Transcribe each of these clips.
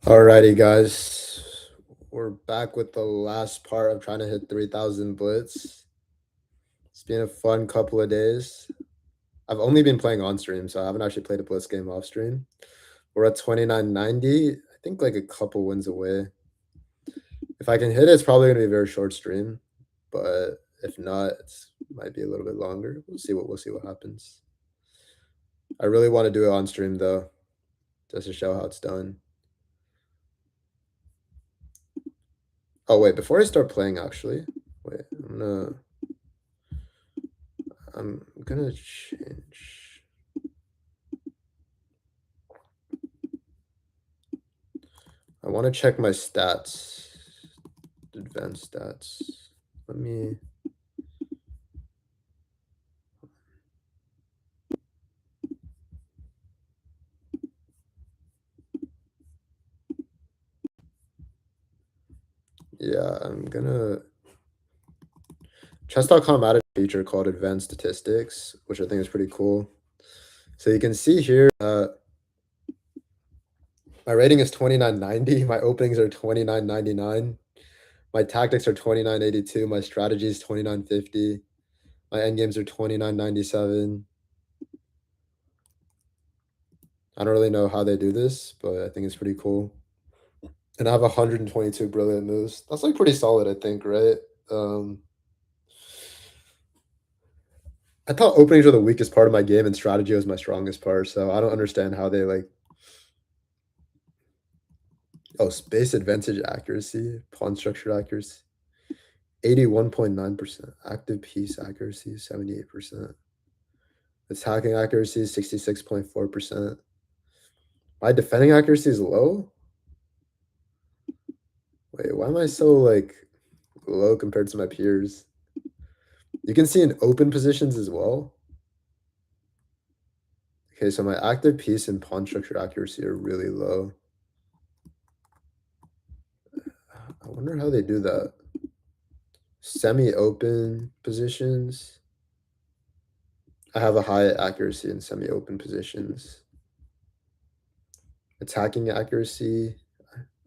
Alrighty, guys. We're back with the last part of trying to hit 3,000 blitz. It's been a fun couple of days. I've only been playing on stream, so I haven't actually played a blitz game off stream. We're at 2990. I think like a couple wins away. If I can hit it, it's probably going to be a very short stream. But if not, it might be a little bit longer. We'll see what happens. I really want to do it on stream though, just to show how it's done. Oh wait, before I start playing, actually, wait, I'm gonna change. I want to check my stats, advanced stats. Let me. Yeah, I'm gonna. Chess.com added a feature called advanced statistics, which I think is pretty cool. So you can see here, my rating is 2990. My openings are 2999. My tactics are 2982. My strategy is 2950. My endgames are 2997. I don't really know how they do this, but I think it's pretty cool. And I have 122 brilliant moves. That's like pretty solid, I think, right? I thought openings were the weakest part of my game and strategy was my strongest part, so I don't understand how they like. Oh, space advantage accuracy, pawn structure accuracy, 81.9%. Active piece accuracy, 78%. Attacking accuracy, 66.4%. My defending accuracy is low? Wait, why am I so like low compared to my peers? You can see in open positions as well. Okay, so my active piece and pawn structure accuracy are really low. I wonder how they do that. Semi-open positions. I have a high accuracy in semi-open positions. Attacking accuracy.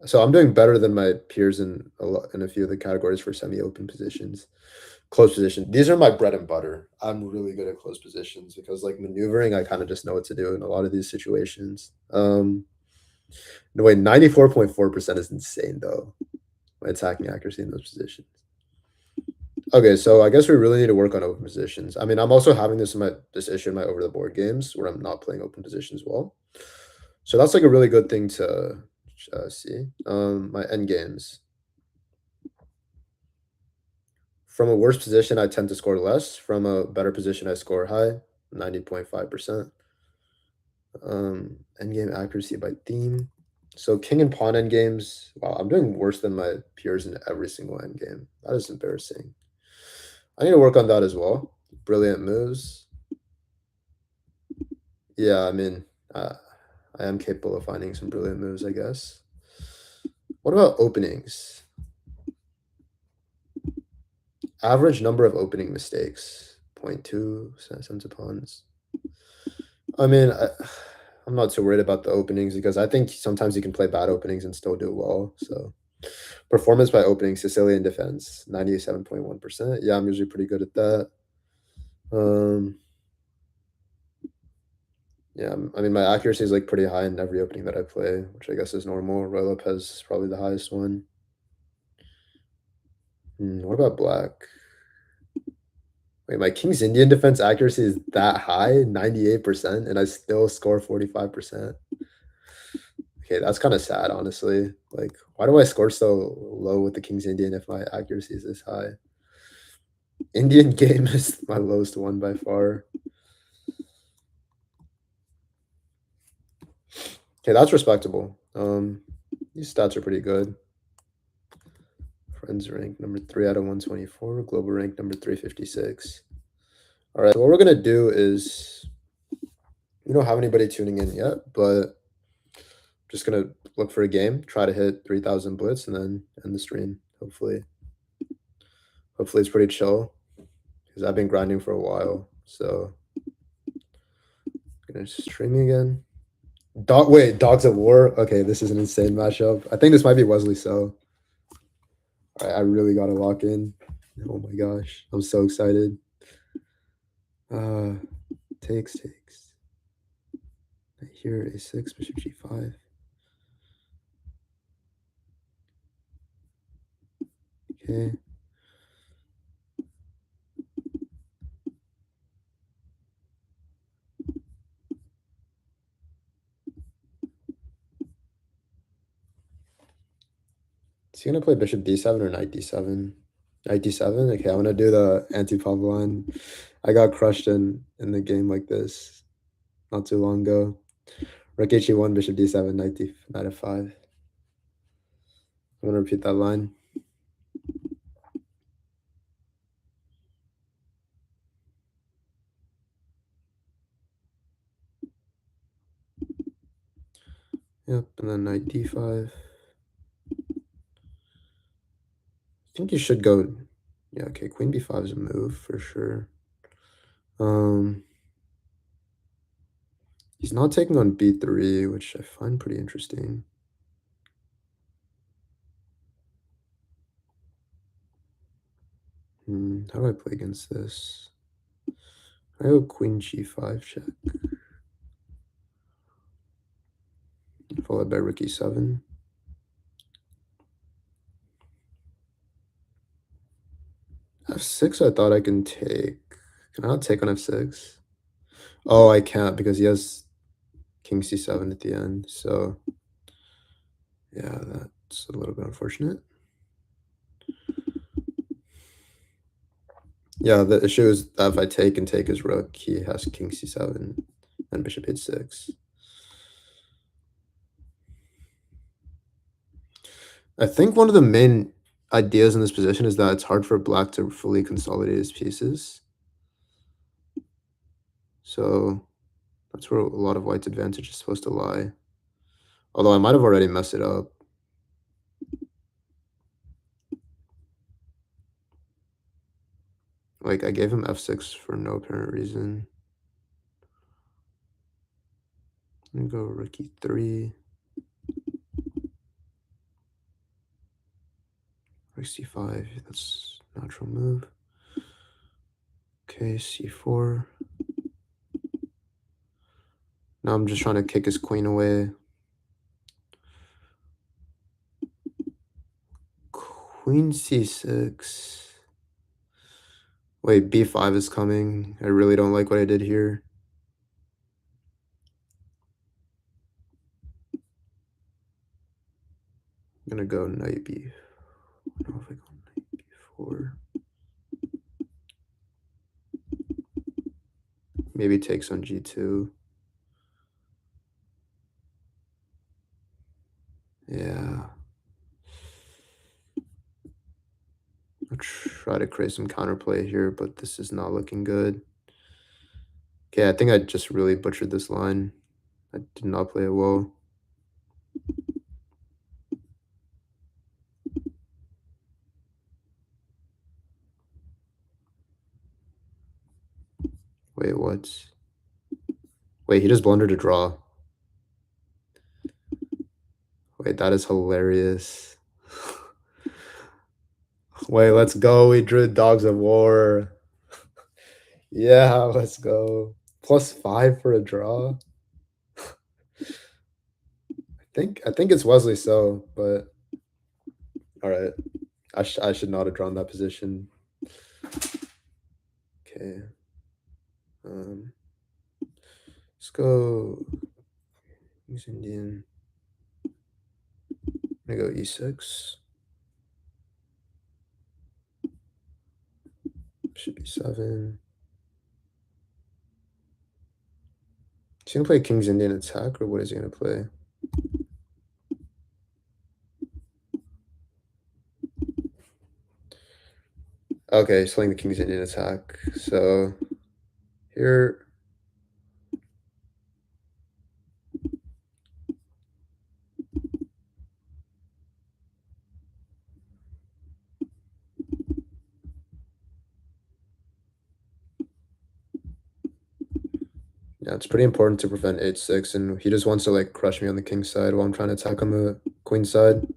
So I'm doing better than my peers in a few of the categories for semi-open positions. Close position. These are my bread and butter. I'm really good at close positions because like maneuvering, I kind of just know what to do in a lot of these situations. No way, 94.4% is insane though. My attacking accuracy in those positions. Okay, so I guess we really need to work on open positions. I mean, I'm also having this issue in my over the board games where I'm not playing open positions well. So that's like a really good thing to see. My end games. From a worse position, I tend to score less. From a better position, I score high, 90.5%. End game accuracy by theme. So king and pawn end games. Wow, I'm doing worse than my peers in every single end game. That is embarrassing. I need to work on that as well. Brilliant moves. Yeah, I mean, I am capable of finding some brilliant moves, I guess. What about openings? Average number of opening mistakes, 0.2 cents of pawns. I mean, I'm not too worried about the openings because I think sometimes you can play bad openings and still do well. So performance by opening, Sicilian defense, 97.1%. Yeah, I'm usually pretty good at that. Yeah, I mean, my accuracy is like pretty high in every opening that I play, which I guess is normal. Roy Lopez is probably the highest one. What about black? Wait, my King's Indian defense accuracy is that high, 98%, and I still score 45%. Okay, that's kind of sad, honestly. Like, why do I score so low with the King's Indian if my accuracy is this high? Indian game is my lowest one by far. Okay, that's respectable. These stats are pretty good. Friends rank number 3 out of 124. Global rank number 356. All right, so what we're gonna do is, we don't have anybody tuning in yet, but just gonna look for a game, try to hit 3,000 blitz, and then end the stream. Hopefully it's pretty chill because I've been grinding for a while. So, gonna stream again. Dogs of War. Okay, this is an insane matchup. I think this might be Wesley So. I really gotta lock in. Oh my gosh, I'm so excited. Uh, takes. Here a6, bishop g5. Okay. Is he gonna play bishop d7 or knight d7? Knight d7? Okay, I'm gonna do the anti-pop line. I got crushed in the game like this not too long ago. Rook h1, bishop d7, knight f5. I'm gonna repeat that line. Yep, and then knight d5. I think you should go. Yeah, okay, queen b5 is a move for sure. He's not taking on b3, which I find pretty interesting. How do I play against this? I go queen g5 check. Followed by rook e7. f6 I thought I can take. Can I not take on f6? Oh, I can't because he has king c7 at the end. So, yeah, that's a little bit unfortunate. Yeah, the issue is that if I take and take his rook, he has king c7 and bishop h6. I think one of the main ideas in this position is that it's hard for black to fully consolidate his pieces. So that's where a lot of white's advantage is supposed to lie. Although I might have already messed it up. Like, I gave him f6 for no apparent reason. I'm gonna go rook e3. Rook c5, that's natural move. Okay, c4. Now I'm just trying to kick his queen away. Queen c6. Wait, b5 is coming. I really don't like what I did here. I'm gonna go knight b. I don't know if I go knight b4. Maybe takes on g2. Yeah. I'll try to create some counterplay here, but this is not looking good. Okay, I think I just really butchered this line. I did not play it well. Wait, what? Wait, he just blundered a draw. Wait, that is hilarious. Wait, let's go. We drew Dogs of War. Yeah, let's go. +5 for a draw. I think it's Wesley So, but all right. I should not have drawn that position. Okay. Let's go. Use Indian. I'm gonna go e6. Should be 7. Is he gonna play King's Indian attack, or what is he gonna play? Okay, he's playing the King's Indian attack. So here. Yeah, it's pretty important to prevent h6, and he just wants to like crush me on the king side while I'm trying to attack on the queen side.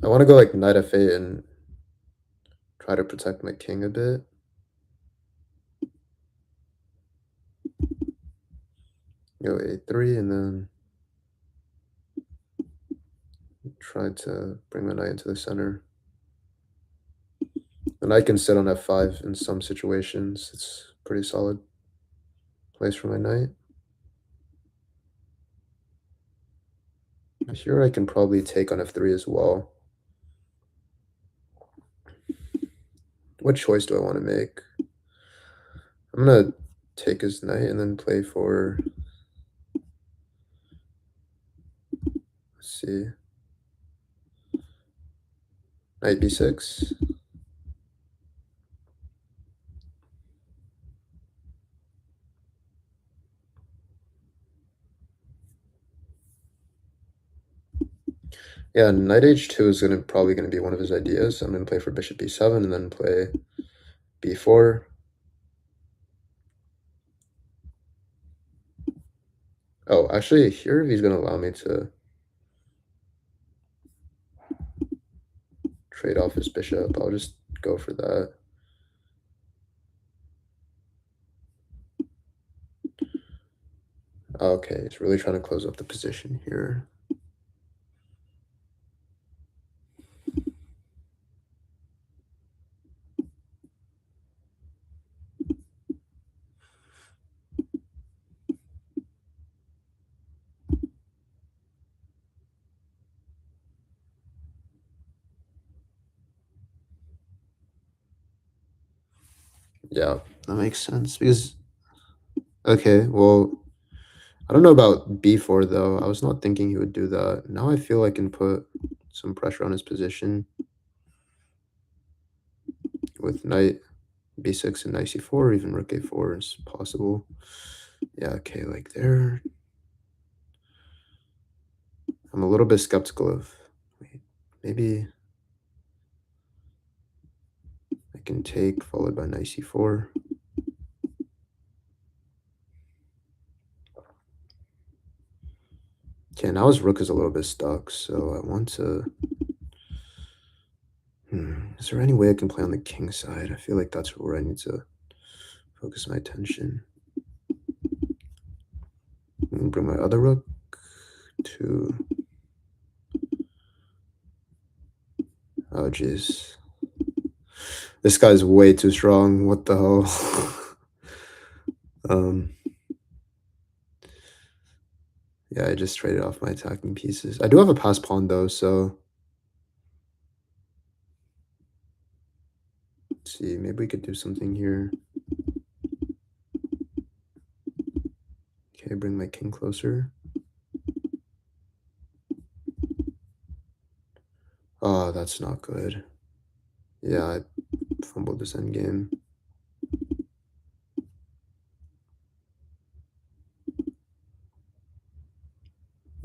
I want to go like knight f8 and try to protect my king a bit. Go a3 and then try to bring my knight into the center. The knight can sit on f5 in some situations. It's pretty solid place for my knight. Here I can probably take on f3 as well. What choice do I want to make? I'm gonna take his knight and then play for, let's see, knight b6. Yeah, knight h2 is probably gonna be one of his ideas. I'm gonna play for bishop b7 and then play b4. Oh, actually, here he's gonna allow me to trade off his bishop. I'll just go for that. Okay, he's really trying to close up the position here. Yeah, that makes sense because, okay, well, I don't know about b4 though. I was not thinking he would do that. Now I feel I can put some pressure on his position with knight b6 and knight c4, or even rook a4 is possible. Yeah, okay, like there. I'm a little bit skeptical of, wait, maybe I can take followed by knight c4. Okay, now his rook is a little bit stuck, so I want to... Is there any way I can play on the king side? I feel like that's where I need to focus my attention. Bring my other rook to... Oh, jeez. This guy's way too strong. What the hell? Yeah, I just traded off my attacking pieces. I do have a pass pawn, though, so... Let's see, maybe we could do something here. Okay, bring my king closer. Oh, that's not good. Yeah, I fumbled this endgame.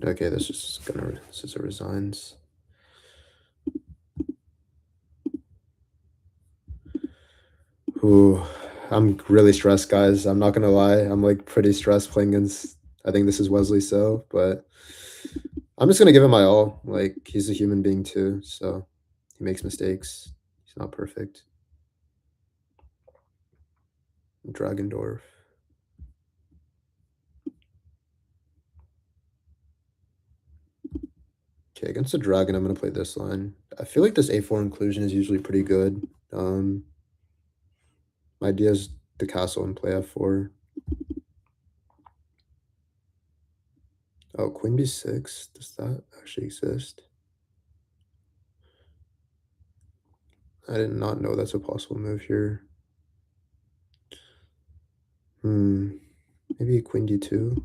Okay, this is a resigns. Ooh, I'm really stressed, guys. I'm not gonna lie. I'm like pretty stressed playing against, I think this is Wesley So, but I'm just gonna give him my all. Like, he's a human being too, so he makes mistakes. He's not perfect. Dragendorf. Okay, against the dragon, I'm gonna play this line. I feel like this a4 inclusion is usually pretty good. My idea is the castle and play f4. Oh, queen b6. Does that actually exist? I did not know that's a possible move here. Maybe queen d2.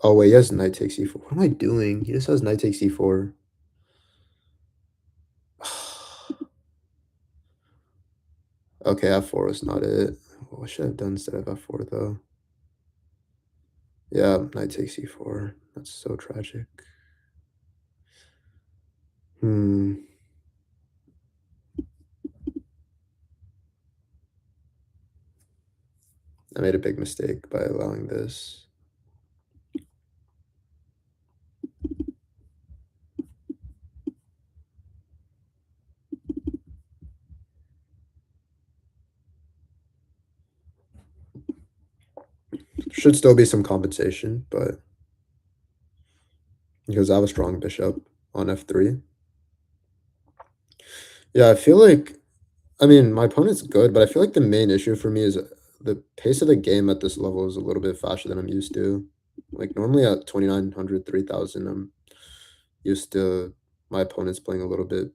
Oh wait, he has knight takes e4. What am I doing? He just has knight takes e4. Okay, f4 was not it. What should I have done instead of f4 though? Yeah, knight takes e4. That's so tragic. Hmm. I made a big mistake by allowing this. Should still be some compensation, but because I have a strong bishop on f3. Yeah, I feel like I mean, my opponent's good, but I feel like the main issue for me is the pace of the game at this level is a little bit faster than I'm used to. Like normally at 2,900, 3,000, I'm used to my opponents playing a little bit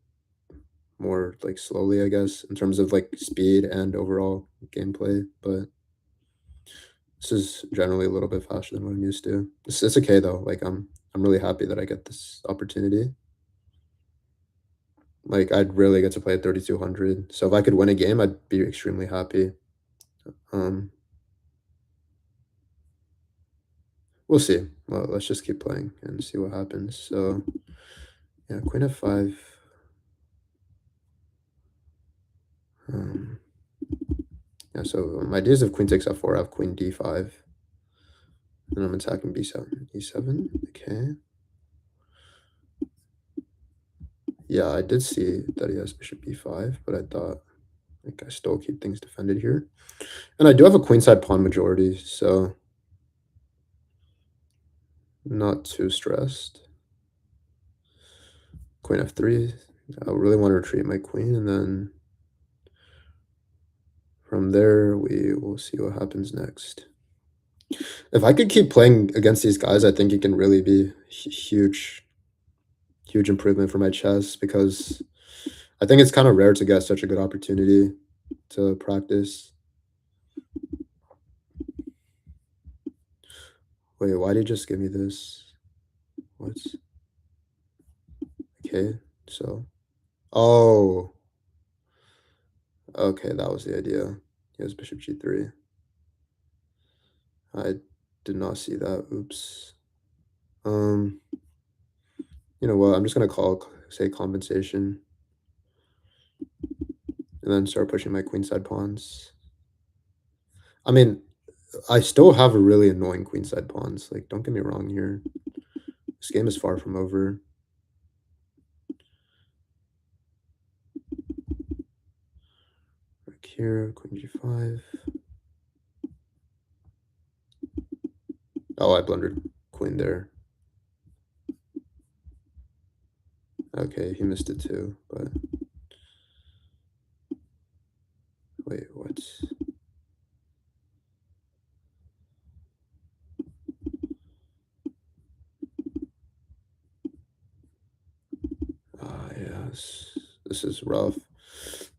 more like slowly, I guess, in terms of like speed and overall gameplay. But this is generally a little bit faster than what I'm used to. It's okay though. Like I'm really happy that I get this opportunity. Like I'd really get to play at 3,200. So if I could win a game, I'd be extremely happy. Um, we'll see. Well, let's just keep playing and see what happens. So yeah, queen f5. Um, yeah, so my ideas of queen takes f4, I have queen d5. And I'm attacking b7, e7. Okay. Yeah, I did see that he has bishop b5, but I thought like I still keep things defended here. And I do have a queenside pawn majority, so not too stressed. Queen f3. I really want to retreat my queen, and then from there we will see what happens next. If I could keep playing against these guys, I think it can really be huge improvement for my chess because I think it's kind of rare to get such a good opportunity to practice. Wait, why did you just give me this? What's okay? So, oh, okay, that was the idea. He has bishop g3. I did not see that. Oops. Um, you know what? I'm just gonna say compensation, and then start pushing my queenside pawns. I mean, I still have a really annoying queenside pawns. Like, don't get me wrong here. This game is far from over. Right here, queen g5. Oh, I blundered queen there. Okay, he missed it too, but wait, what? Ah, yes. This is rough.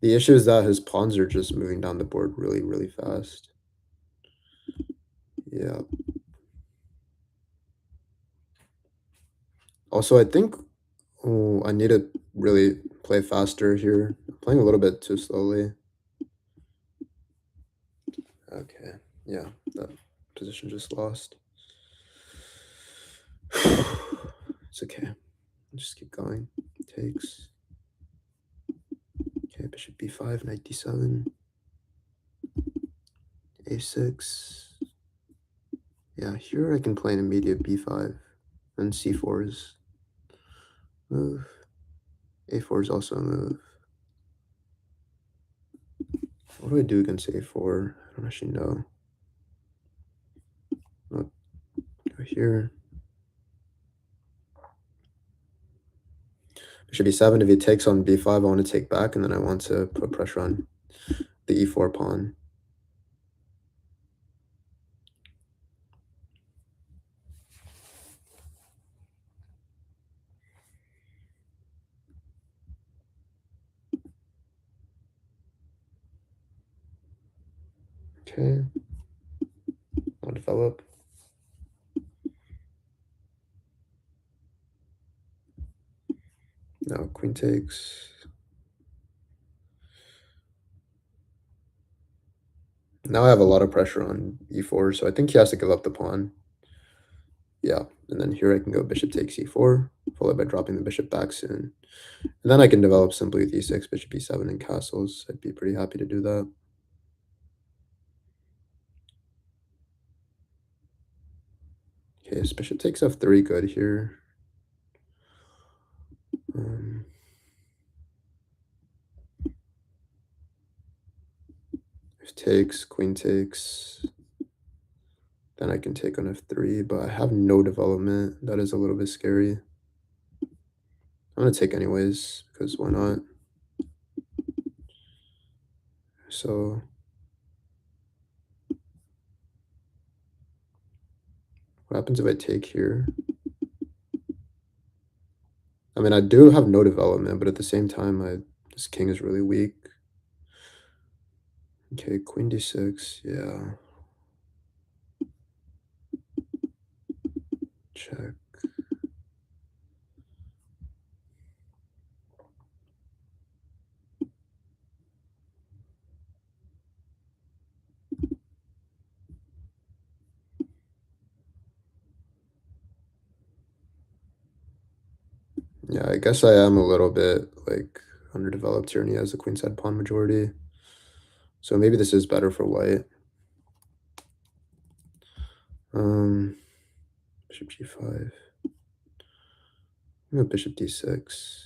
The issue is that his pawns are just moving down the board really fast. Yeah. Also, I think I need to really play faster here. I'm playing a little bit too slowly. Okay. Yeah, that position just lost. It's okay. Just keep going. Takes. Okay, bishop b5, knight d7, a6. Yeah, here I can play an immediate b5, and c4 is move. a4 is also a move. What do I do against a4? I don't actually know. I'll go here. Bishop e7. If he takes on b5, I want to take back, and then I want to put pressure on the e4 pawn. Okay. I'll develop. Now queen takes. Now I have a lot of pressure on e4, so I think he has to give up the pawn. Yeah, and then here I can go bishop takes e4, followed by dropping the bishop back soon. And then I can develop simply with e6, bishop e7, and castles. I'd be pretty happy to do that. Okay, so bishop takes f3, good here. If takes, queen takes, then I can take on f3, but I have no development. That is a little bit scary. I'm gonna take anyways, because why not? So what happens if I take here? I mean, I do have no development, but at the same time, this king is really weak. Okay, queen d6, yeah. Check. Yeah, I guess I am a little bit, like, underdeveloped here, and he has the queenside pawn majority. So maybe this is better for white. Bishop g5. Bishop d6.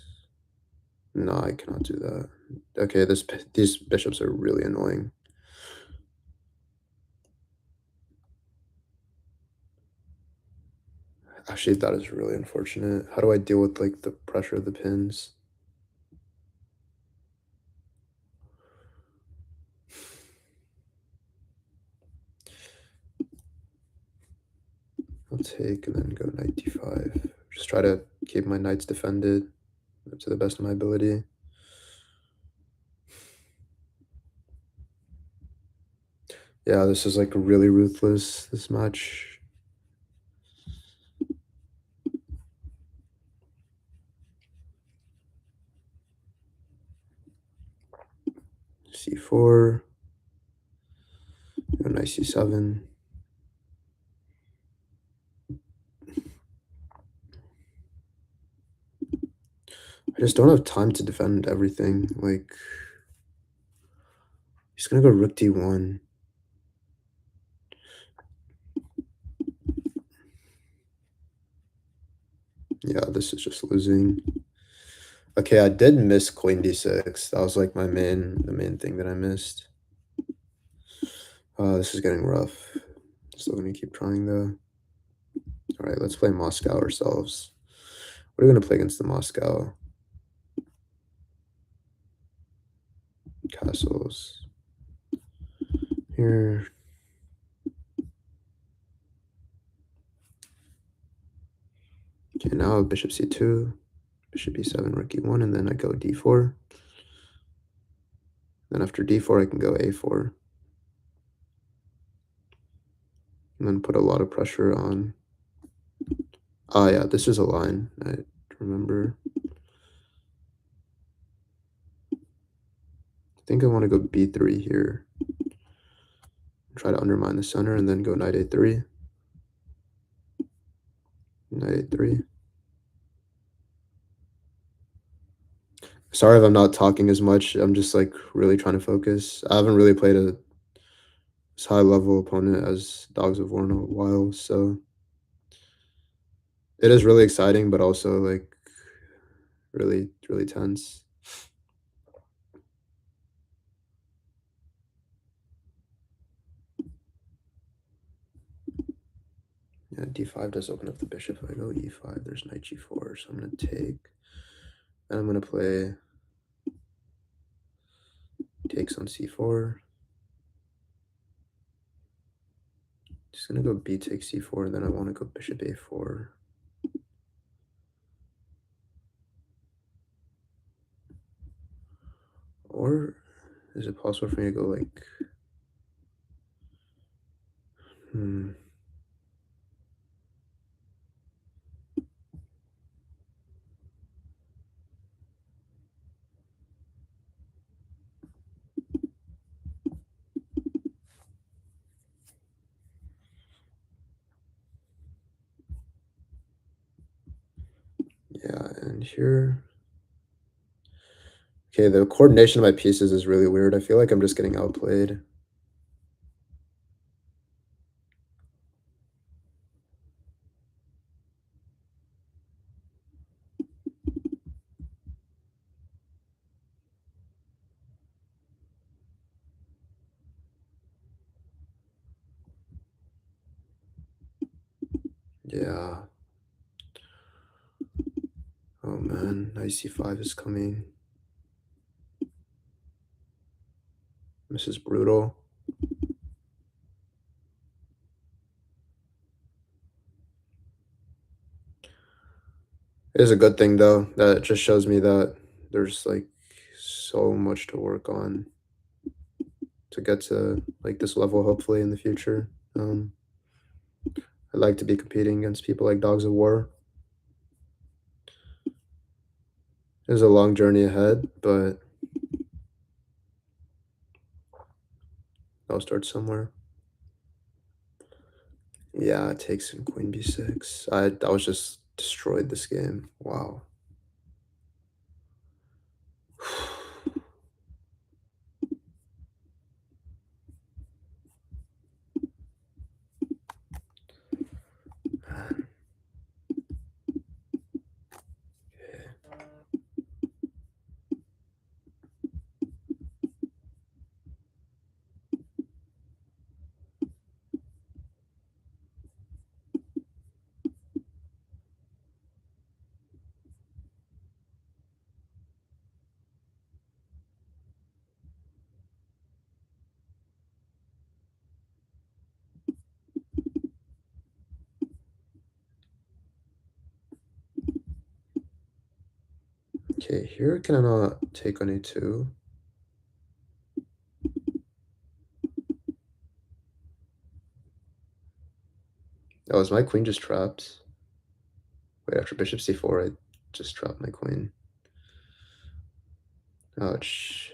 No, I cannot do that. Okay, these bishops are really annoying. Actually, that is really unfortunate. How do I deal with, like, the pressure of the pins? I'll take and then go knight d5. Just try to keep my knights defended to the best of my ability. Yeah, this is, like, really ruthless, this match. c4. Knight c7. I just don't have time to defend everything. Like, he's gonna go rook d1. Yeah, this is just losing. Okay, I did miss queen d6. That was like the main thing that I missed. This is getting rough. Still gonna keep trying though. All right, let's play Moscow ourselves. What are we gonna play against the Moscow? Castles. Here. Okay, now bishop c2, bishop e7, rook e1, and then I go d4. Then after d4, I can go a4. And then put a lot of pressure on. Oh yeah, this is a line. I remember. I think I want to go b3 here. Try to undermine the center and then go knight a3. Knight a3. Sorry if I'm not talking as much. I'm just like really trying to focus. I haven't really played a high level opponent as Dogs of War in a while, so it is really exciting, but also like really tense. Yeah, d5 does open up the bishop. If I go e5, there's knight g4, so I'm gonna take. Then I'm gonna play takes on c4. Just gonna go b takes c4, and then I want to go bishop a4. Or is it possible for me to go like And here. Okay, the coordination of my pieces is really weird. I feel like I'm just getting outplayed. Yeah. Oh man, knight c5 is coming. This is brutal. It is a good thing though, that it just shows me that there's like so much to work on to get to like this level hopefully in the future. I'd like to be competing against people like Dogs of War. There's a long journey ahead, but I'll start somewhere. Yeah, it takes in queen b6. I was just destroyed this game. Wow. Okay, here can I not take on a2? Oh, is my queen just trapped? Wait, after bishop c4, I just trapped my queen. Ouch.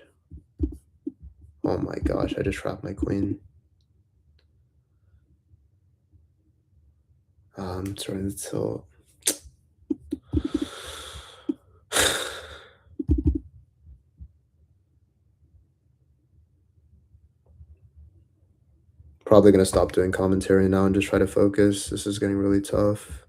Oh my gosh, I just trapped my queen. Sorry, that's so. Probably gonna stop doing commentary now and just try to focus. This is getting really tough.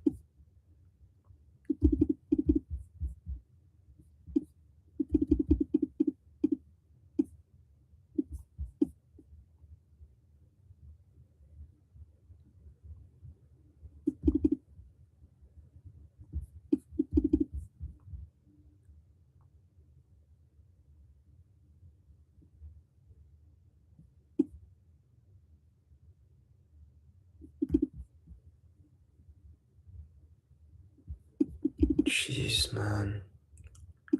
Jeez, man.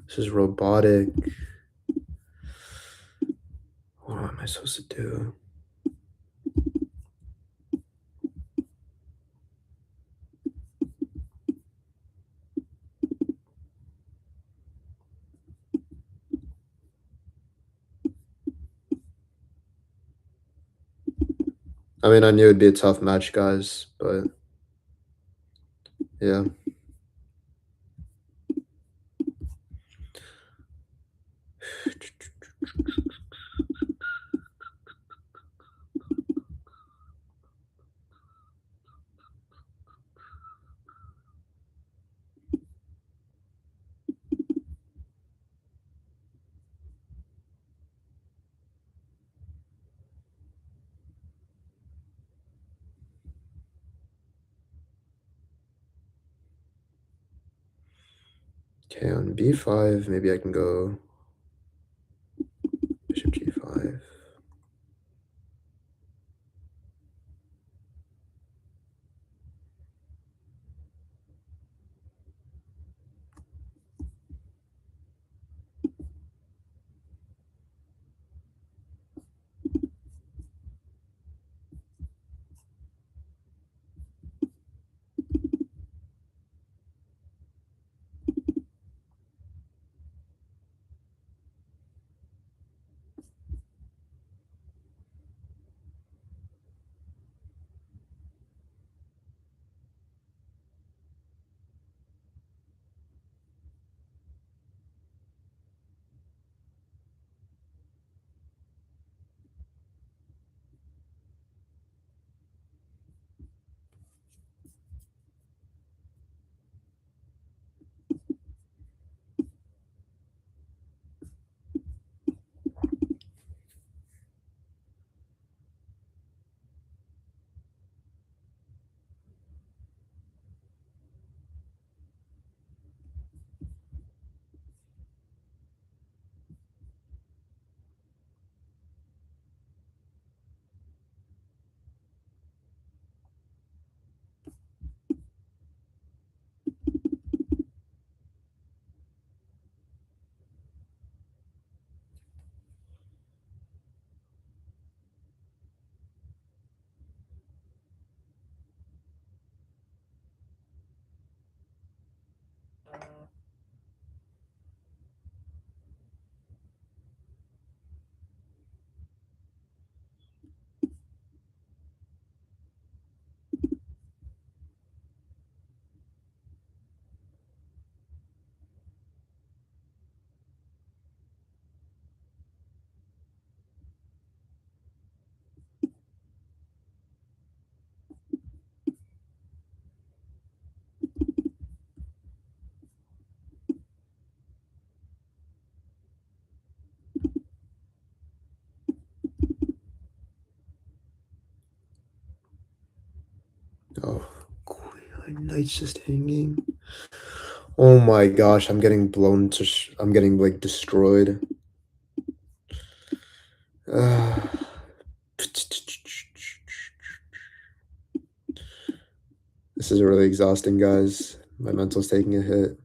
This is robotic. What am I supposed to do? I mean, I knew it'd be a tough match, guys, but yeah. Okay, on b5, maybe I can go bishop g5. knight's just hanging. Oh my gosh, I'm getting blown to I'm getting like destroyed. Uh, this is really exhausting, guys. My mental's taking a hit.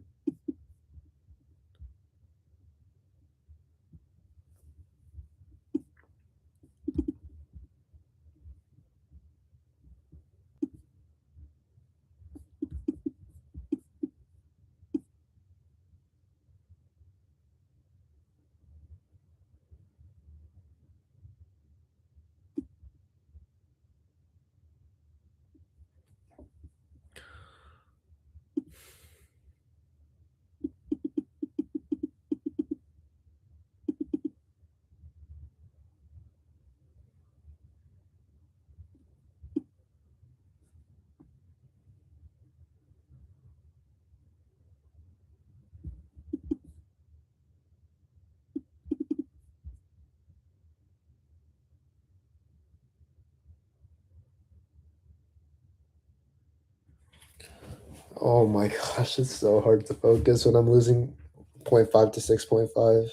Oh my gosh, it's so hard to focus when I'm losing 0.5 to 6.5.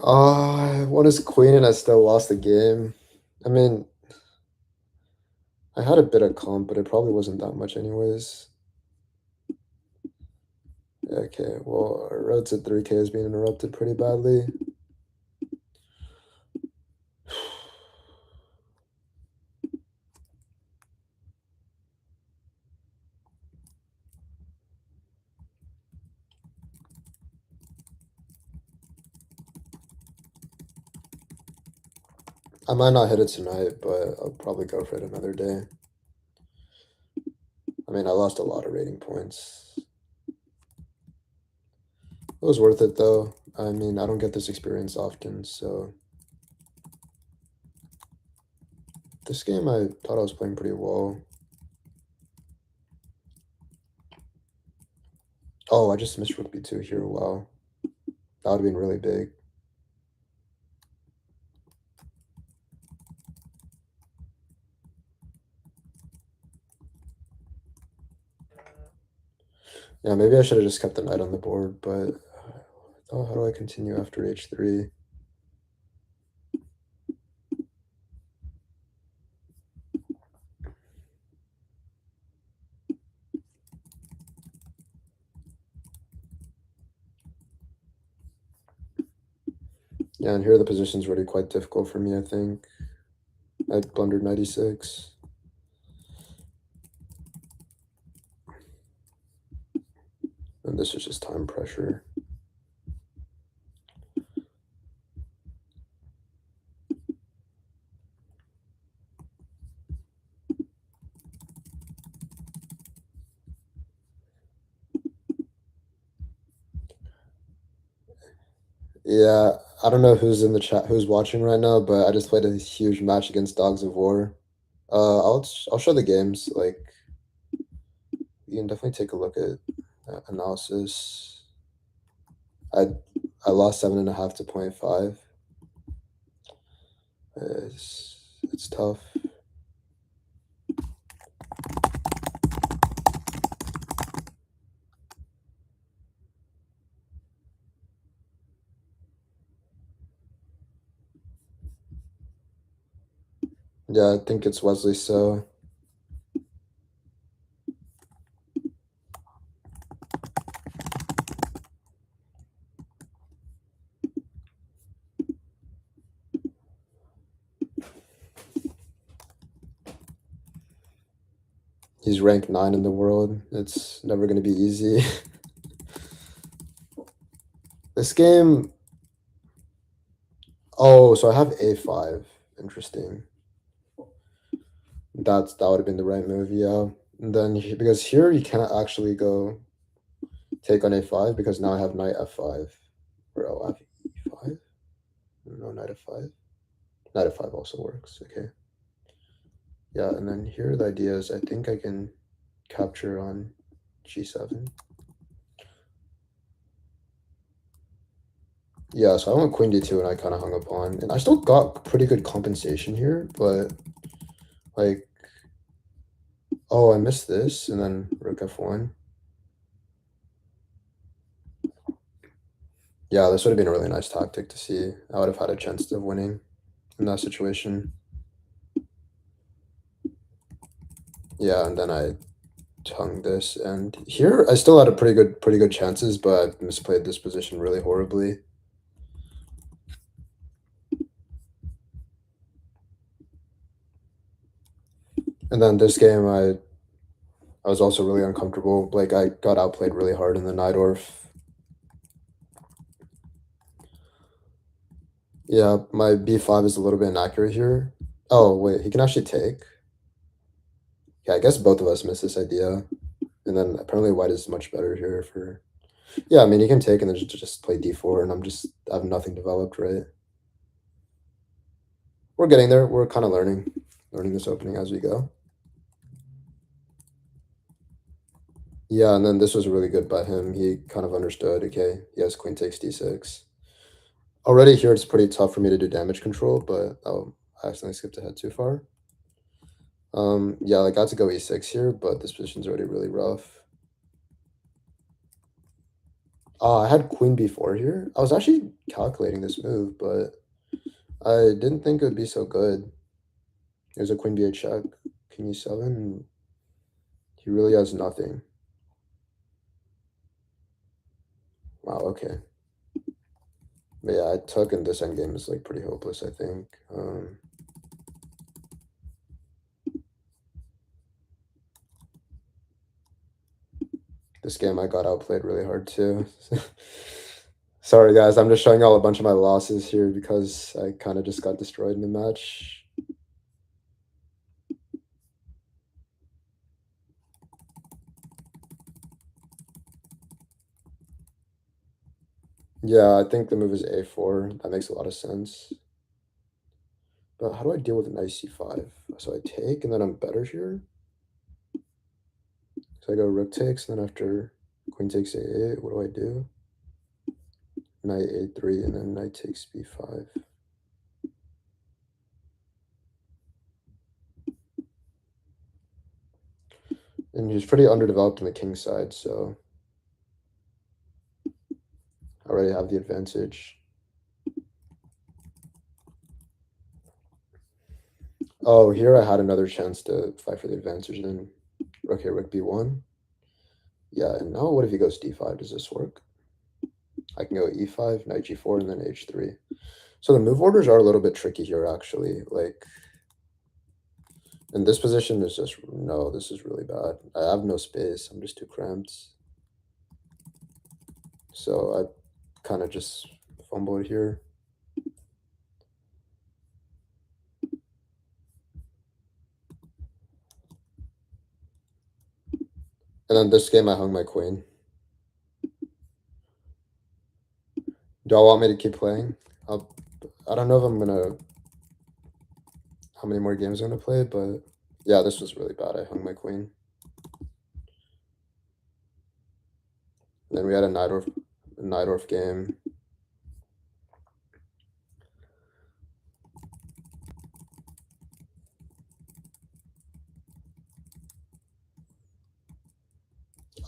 I won his queen and I still lost the game. I mean, I had a bit of comp, but it probably wasn't that much anyways. Okay, well, our road to 3K is being interrupted pretty badly. I might not hit it tonight, but I'll probably go for it another day. I mean, I lost a lot of rating points. It was worth it though. I mean, I don't get this experience often, so this game I thought I was playing pretty well. Oh, I just missed rook b2 here. Wow. That would have been really big. Yeah, maybe I should have just kept the knight on the board, but oh, how do I continue after h3? Yeah, and here the position's really quite difficult for me, I think. I blundered 96. And this is just time pressure. Yeah, I don't know who's in the chat, who's watching right now, but I just played a huge match against Dogs of War. I'll show the games. Like, you can definitely take a look at analysis. I lost 7.5 to 0.5. It's tough. Yeah, I think it's Wesley. So he's ranked 9 in the world. It's never going to be easy. This game. Oh, so I have a5. Interesting. That would have been the right move, yeah. And then because here you can't actually go take on a5 because now I have knight f5. Or I'll have e5. No, knight f5. Knight f5 also works. Okay. Yeah, and then here the idea is I think I can capture on g7. Yeah, so I went queen d2 and I kind of hung up on, and I still got pretty good compensation here, but like, oh, I missed this, and then rook f1. Yeah, this would have been a really nice tactic to see. I would have had a chance of winning in that situation. Yeah, and then I hung this, and here I still had a pretty good chances, but I misplayed this position really horribly. And then this game I was also really uncomfortable. Like I got outplayed really hard in the Najdorf. Yeah, my b5 is a little bit inaccurate here. Oh, wait, he can actually take. Yeah, I guess both of us missed this idea. And then apparently white is much better here for... Yeah, I mean, he can take and then just play d4, and I have nothing developed, right? We're getting there. We're kind of learning this opening as we go. Yeah, and then this was really good by him. He kind of understood, okay, he has queen takes d6. Already here, it's pretty tough for me to do damage control, but I accidentally skipped ahead too far. Yeah, I got to go e6 here, but this position's already really rough. I had queen b4 here. I was actually calculating this move, but I didn't think it would be so good. There's a queen b8 check, king e7. He really has nothing. Wow, okay. But yeah, I took, and this endgame is like pretty hopeless, I think. This game I got outplayed really hard too. Sorry guys, I'm just showing y'all a bunch of my losses here because I kind of just got destroyed in the match. Yeah, I think the move is a4. That makes a lot of sense. But how do I deal with knight c5? So I take, and then I'm better here. So I go rook takes, and then after queen takes a8, what do I do? Knight a3, and then knight takes b5. And he's pretty underdeveloped on the king side, so I already have the advantage. Oh, here I had another chance to fight for the advantage, then okay, rook b1. Yeah, and now what if he goes d5? Does this work? I can go e5, knight g4, and then h3. So the move orders are a little bit tricky here, actually. Like, and this position is just, no, this is really bad. I have no space. I'm just too cramped. So I kind of just fumbled here. And then this game I hung my queen. Do I want me to keep playing? I don't know if I'm gonna, how many more games I'm gonna play, but yeah, this was really bad. I hung my queen. And then we had a Najdorf game.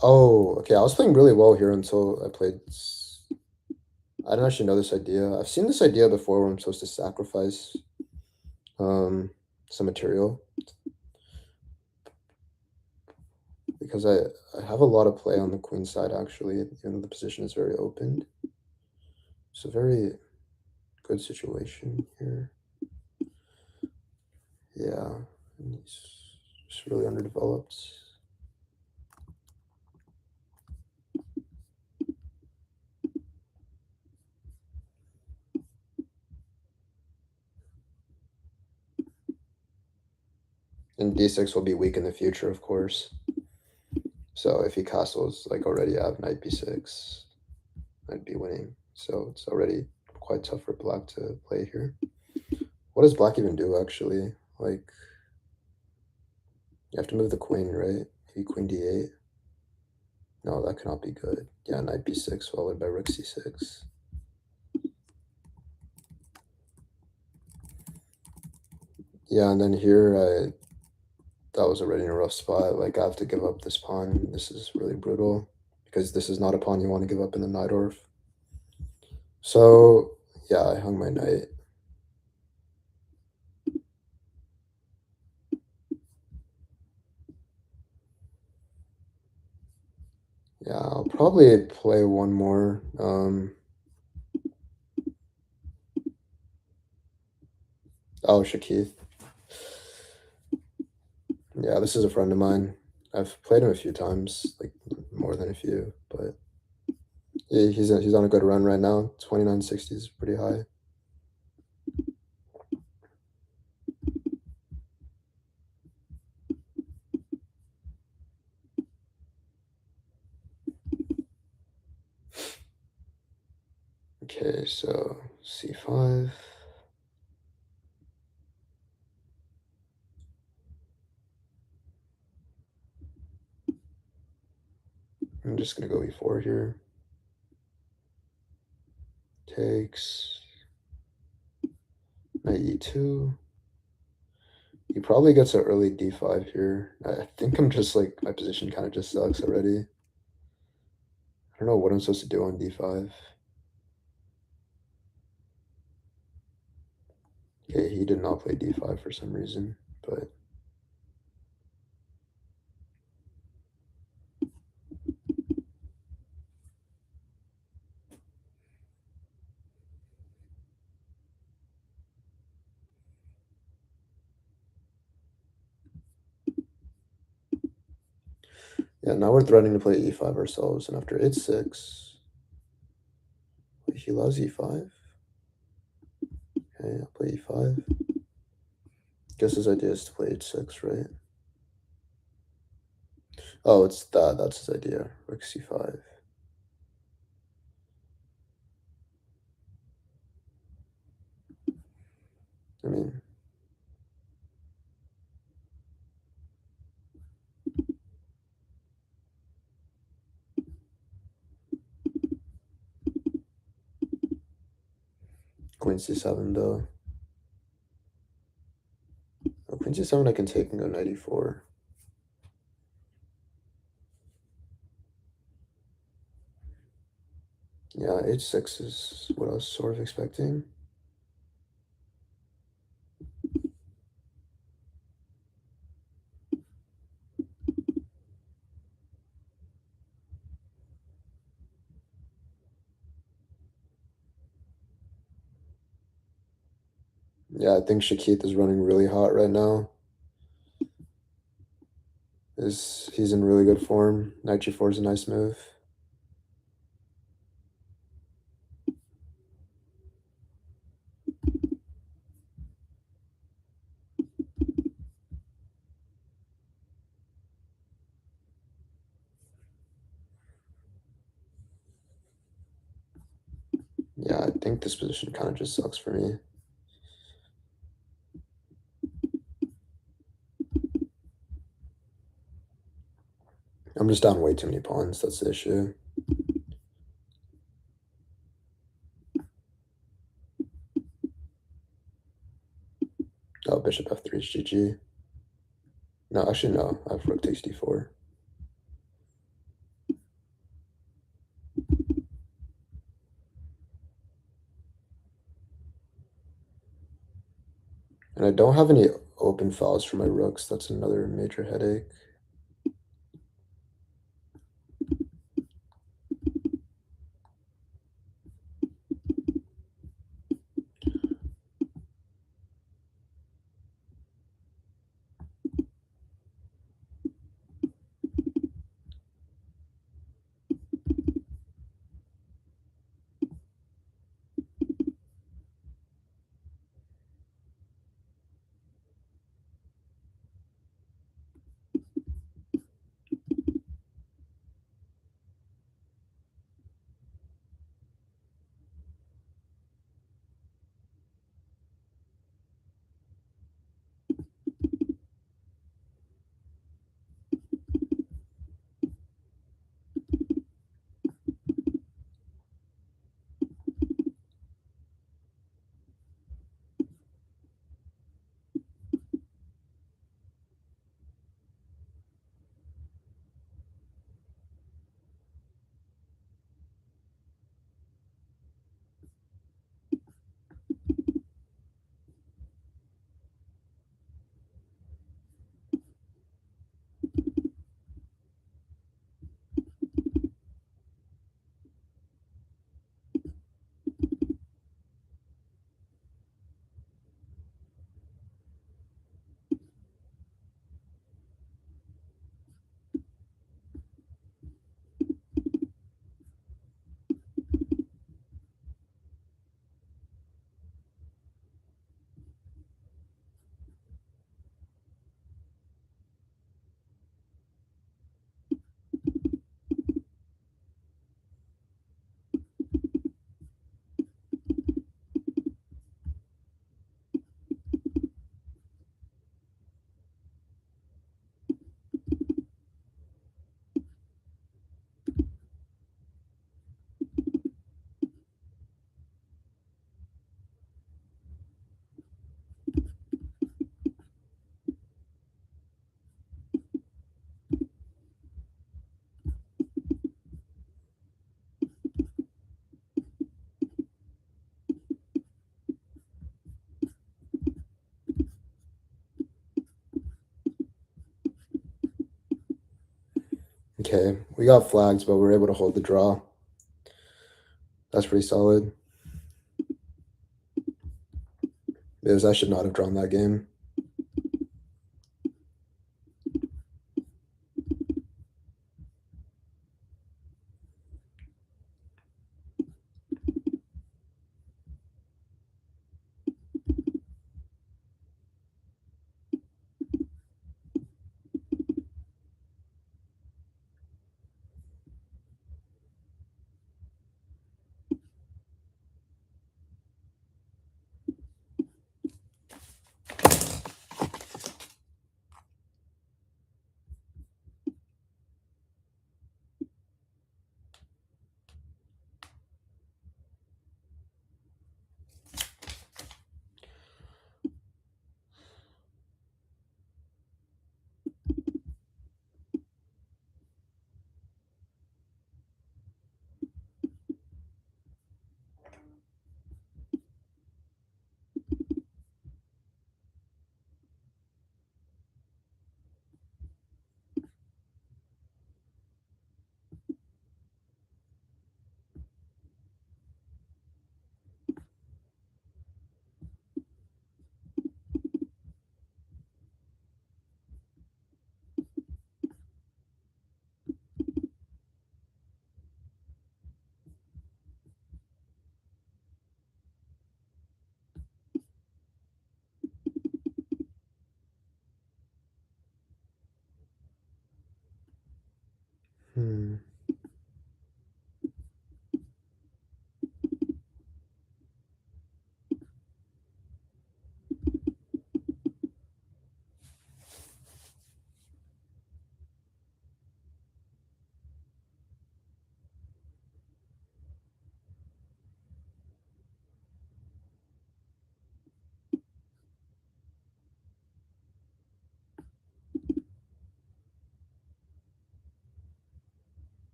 Oh, okay. I was playing really well here until I played. I didn't actually know this idea. I've seen this idea before where I'm supposed to sacrifice some material. Because I have a lot of play on the queen side, actually, even though the position is very open. It's a very good situation here. Yeah, and he's just really underdeveloped. And d6 will be weak in the future, of course. So if he castles, like already I have knight b6, I'd be winning. So it's already quite tough for black to play here. What does black even do, actually? Like, you have to move the queen, right? Maybe queen d8. No, that cannot be good. Yeah, knight b6 followed by rook c6. Yeah, and then here that was already in a rough spot. Like, I have to give up this pawn. This is really brutal because this is not a pawn you want to give up in the Najdorf. So yeah, I hung my knight. Yeah, I'll probably play one more. Oh, Shakith. Yeah, this is a friend of mine. I've played him a few times, like more than a few, but yeah, he's on a good run right now. 2960 is pretty high. Okay, so c5. I'm just gonna go e4 here. Takes. Knight e2. He probably gets an early d5 here. I think I'm just like, my position kind of just sucks already. I don't know what I'm supposed to do on d5. Okay, he did not play d5 for some reason, but yeah, now we're threatening to play e5 ourselves, and after h6, wait, he loves e5. Okay, I'll play e5. Guess his idea is to play h6, right? Oh, it's that. That's his idea. Rook c5. I mean, queen c7 though. Oh, queen c7 I can take and go knight e4. Yeah, h6 is what I was sort of expecting. Yeah, I think Shakith is running really hot right now. He's in really good form. Knight g4 is a nice move. Yeah, I think this position kind of just sucks for me. I'm just down way too many pawns. That's the issue. Oh, bishop f3 is GG. No, actually, no. I have rook takes d4. And I don't have any open files for my rooks. That's another major headache. Okay, we got flags, but we were able to hold the draw. That's pretty solid. Because I should not have drawn that game. Hmm.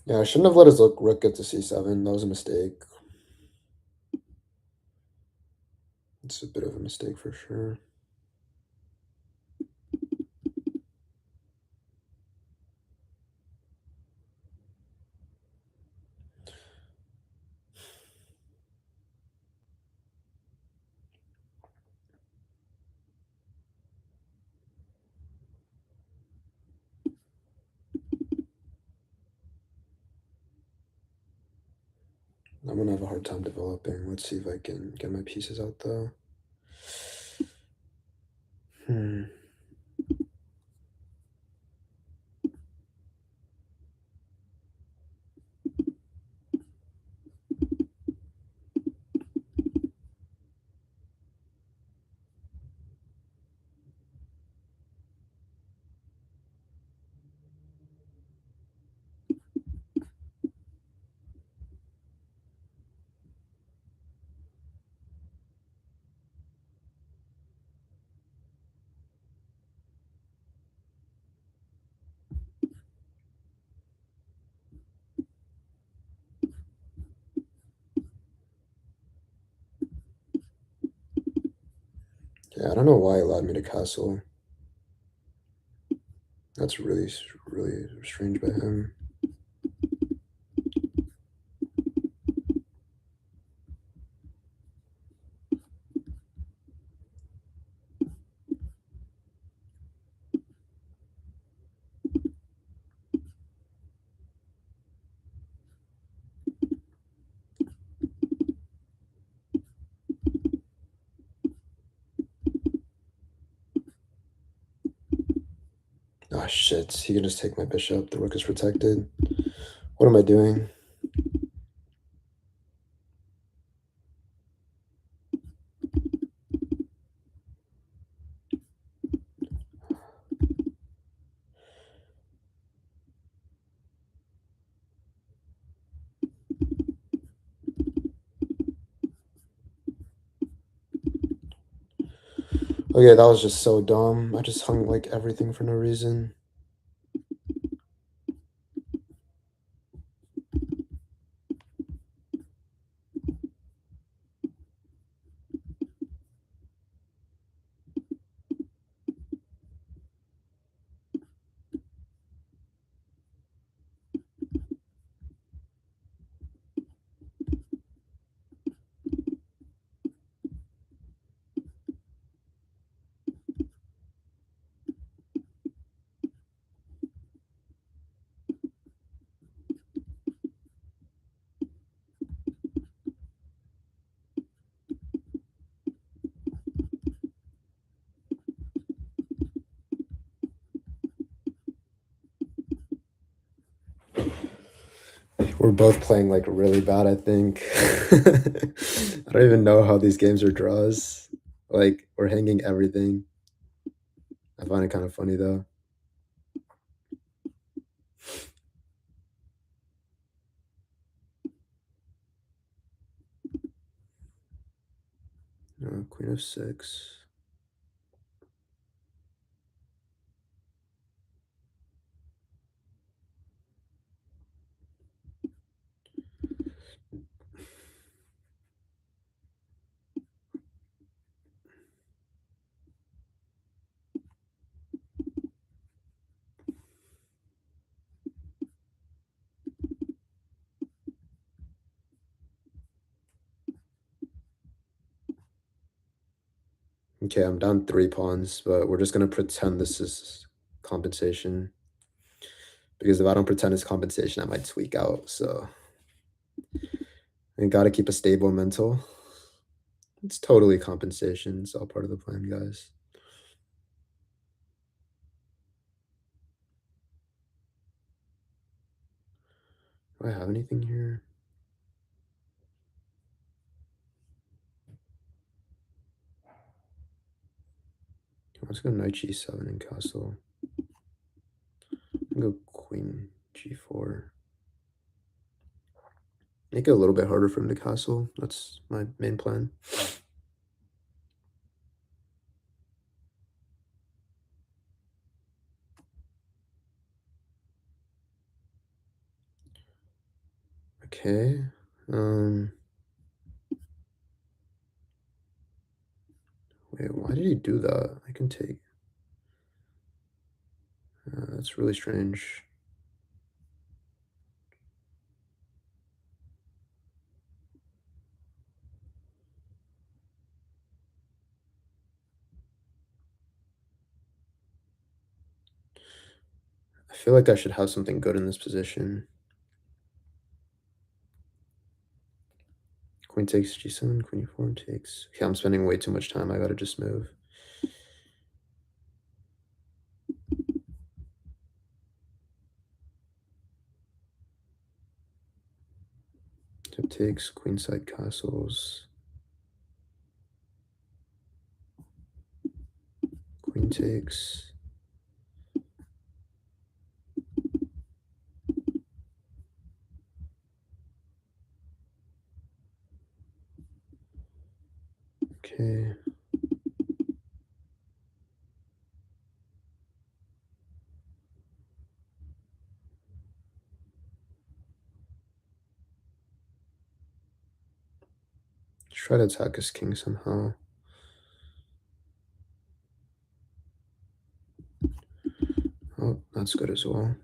Yeah, I shouldn't have let his rook get to c7. That was a mistake. It's a bit of a mistake for sure. I'm gonna have a hard time developing. Let's see if I can get my pieces out though. Hmm. Yeah, I don't know why it allowed me to castle. That's really, really strange by him. shit. He can just take my bishop. The rook is protected. What am I doing? Okay, that was just so dumb. I just hung like everything for no reason. We're both playing like really bad, I think. I don't even know how these games are draws. Like, we're hanging everything. I find it kind of funny though. Queen of 6. Okay, I'm down 3 pawns, but we're just gonna pretend this is compensation. Because if I don't pretend it's compensation, I might tweak out. So I gotta keep a stable mental. It's totally compensation. It's all part of the plan, guys. Do I have anything here? Let's go knight g7 and castle. Go queen g4. Make it a little bit harder for him to castle. That's my main plan. Okay. Wait, why did he do that? I can take. That's really strange. I feel like I should have something good in this position. Queen takes g7, queen e4 takes. Okay, I'm spending way too much time. I gotta just move. So takes, queenside castles. Queen takes. Okay. Let's try to attack his king somehow. Oh, that's good as well.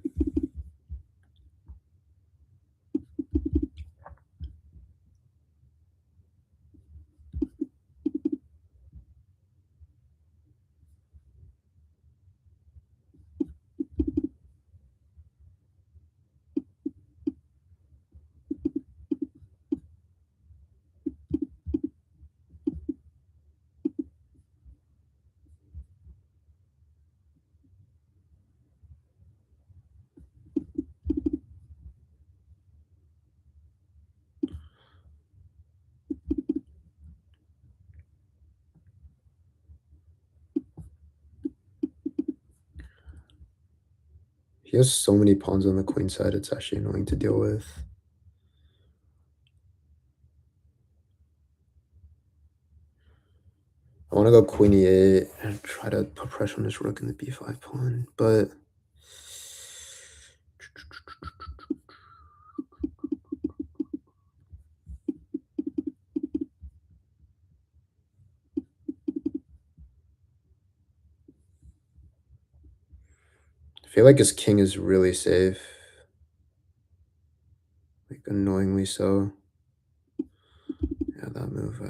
He has so many pawns on the queen side, it's actually annoying to deal with. I wanna go queen e8 and try to put pressure on his rook in the b5 pawn, but I feel like his king is really safe. Like, annoyingly so. Yeah, that move,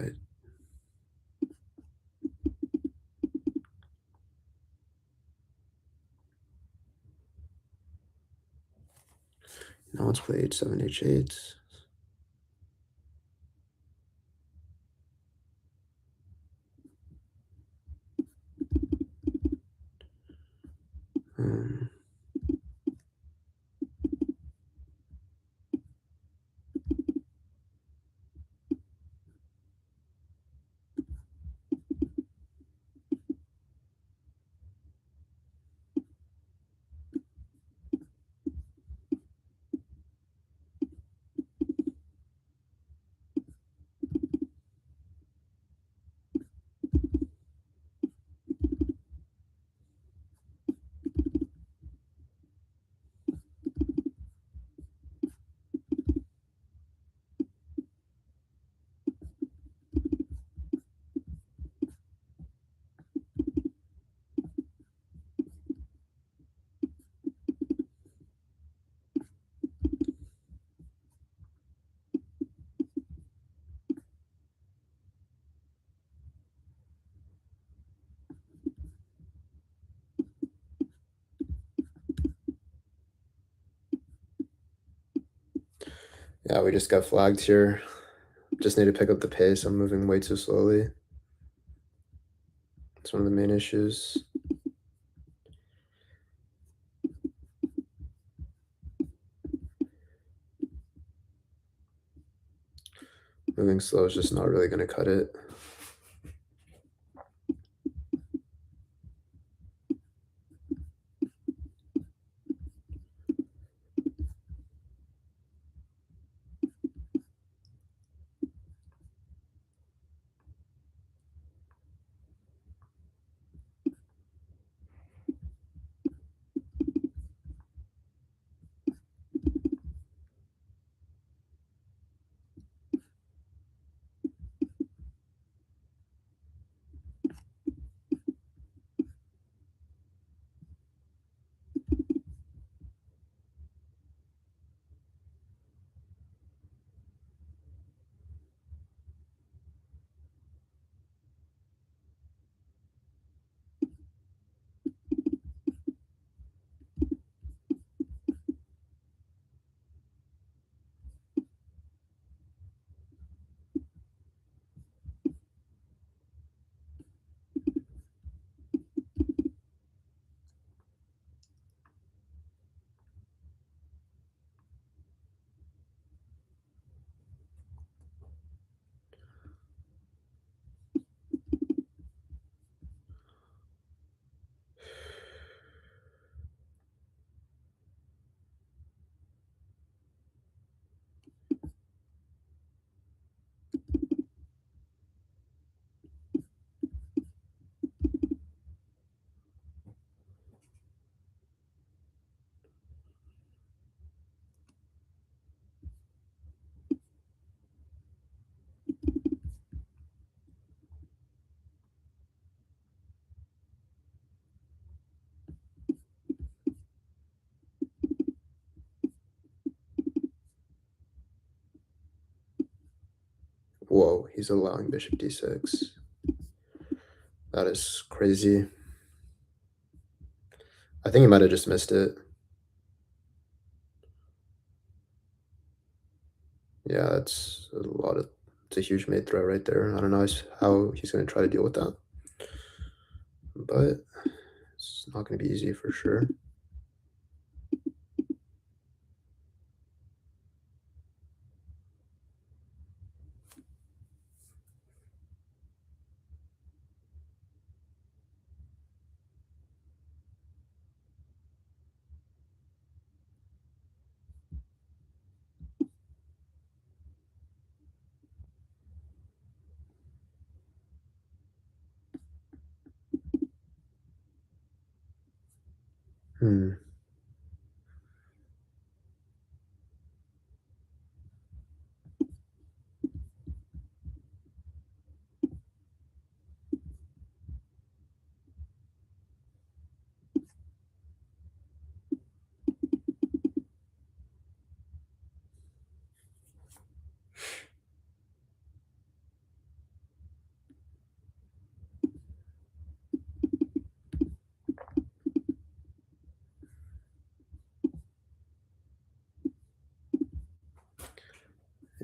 now let's play h7, h8. Um, yeah, we just got flagged here. Just need to pick up the pace. I'm moving way too slowly. It's one of the main issues. Moving slow is just not really gonna cut it. Whoa, he's allowing bishop d6. That is crazy. I think he might have just missed it. Yeah, it's a lot of, it's a huge mate threat right there. I don't know how he's gonna try to deal with that, but it's not gonna be easy for sure. Hmm.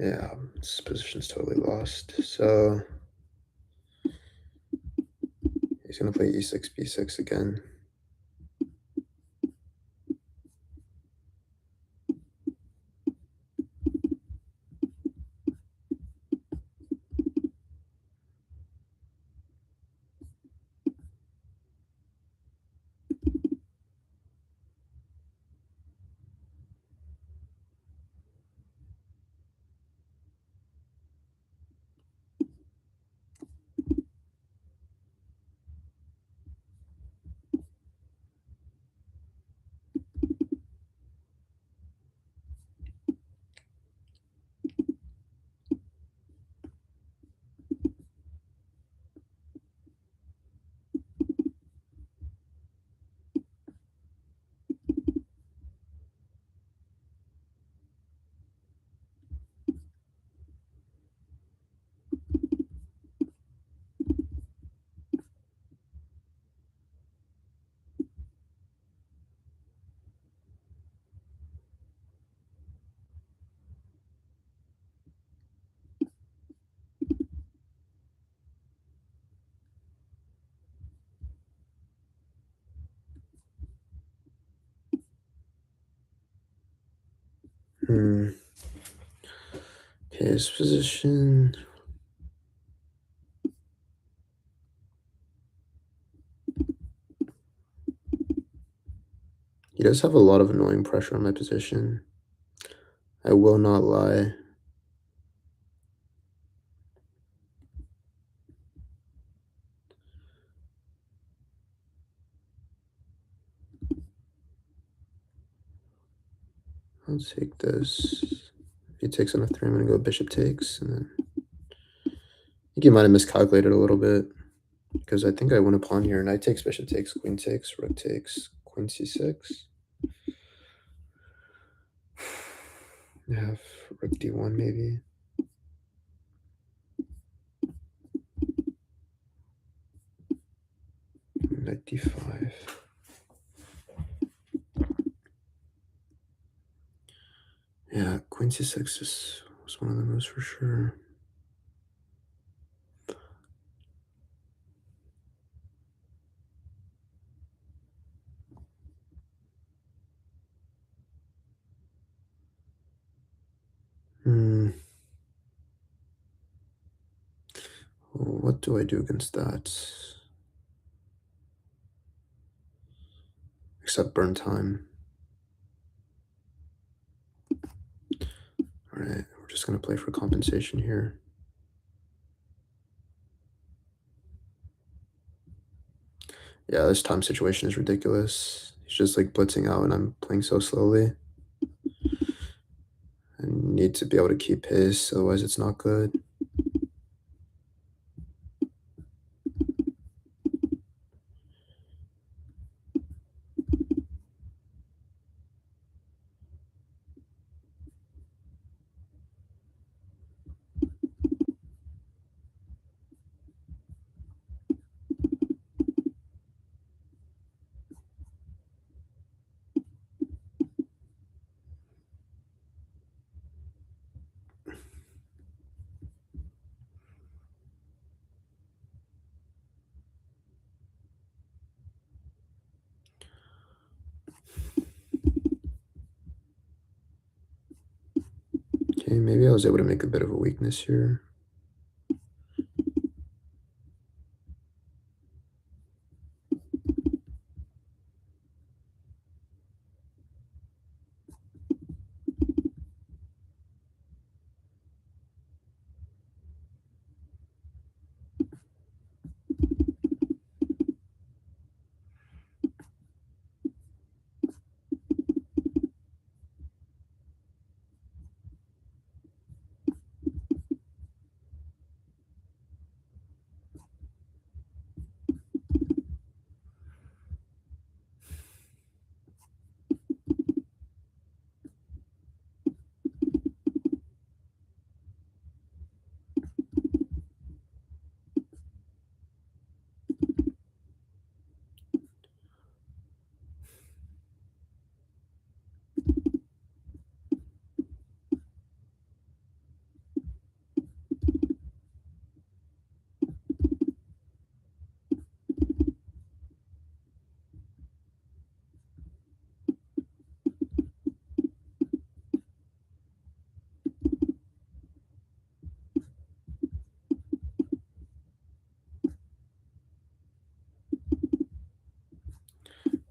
Yeah, this position's totally lost. So he's gonna play e6, b6 again. Hmm. His position. He does have a lot of annoying pressure on my position. I will not lie. I'll take this. If he takes on f3, I'm gonna go bishop takes, and then I think he might have miscalculated a little bit because I think I win a pawn here. Knight takes, bishop takes, queen takes, rook takes, queen c6. I have rook d1 maybe. Knight d5. Yeah, queen c6 was one of the moves for sure. Hmm. What do I do against that? Except burn time. All right, we're just gonna play for compensation here. Yeah, this time situation is ridiculous. He's just like blitzing out and I'm playing so slowly. I need to be able to keep pace, otherwise it's not good. Okay, maybe I was able to make a bit of a weakness here.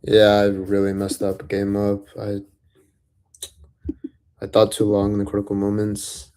Yeah, I really messed up game up. I thought too long in the critical moments.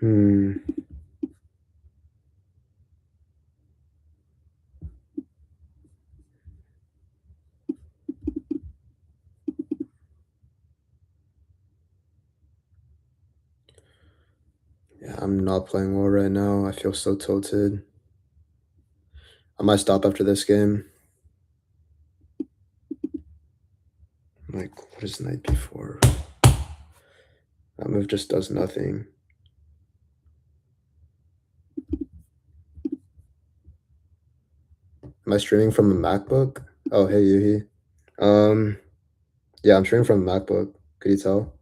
Hmm. Yeah, I'm not playing well right now. I feel so tilted. I might stop after this game. Like, what is knight b4? That move just does nothing. Am I streaming from a MacBook? Oh, hey, Yuhi. Um, yeah, I'm streaming from a MacBook. Could you tell?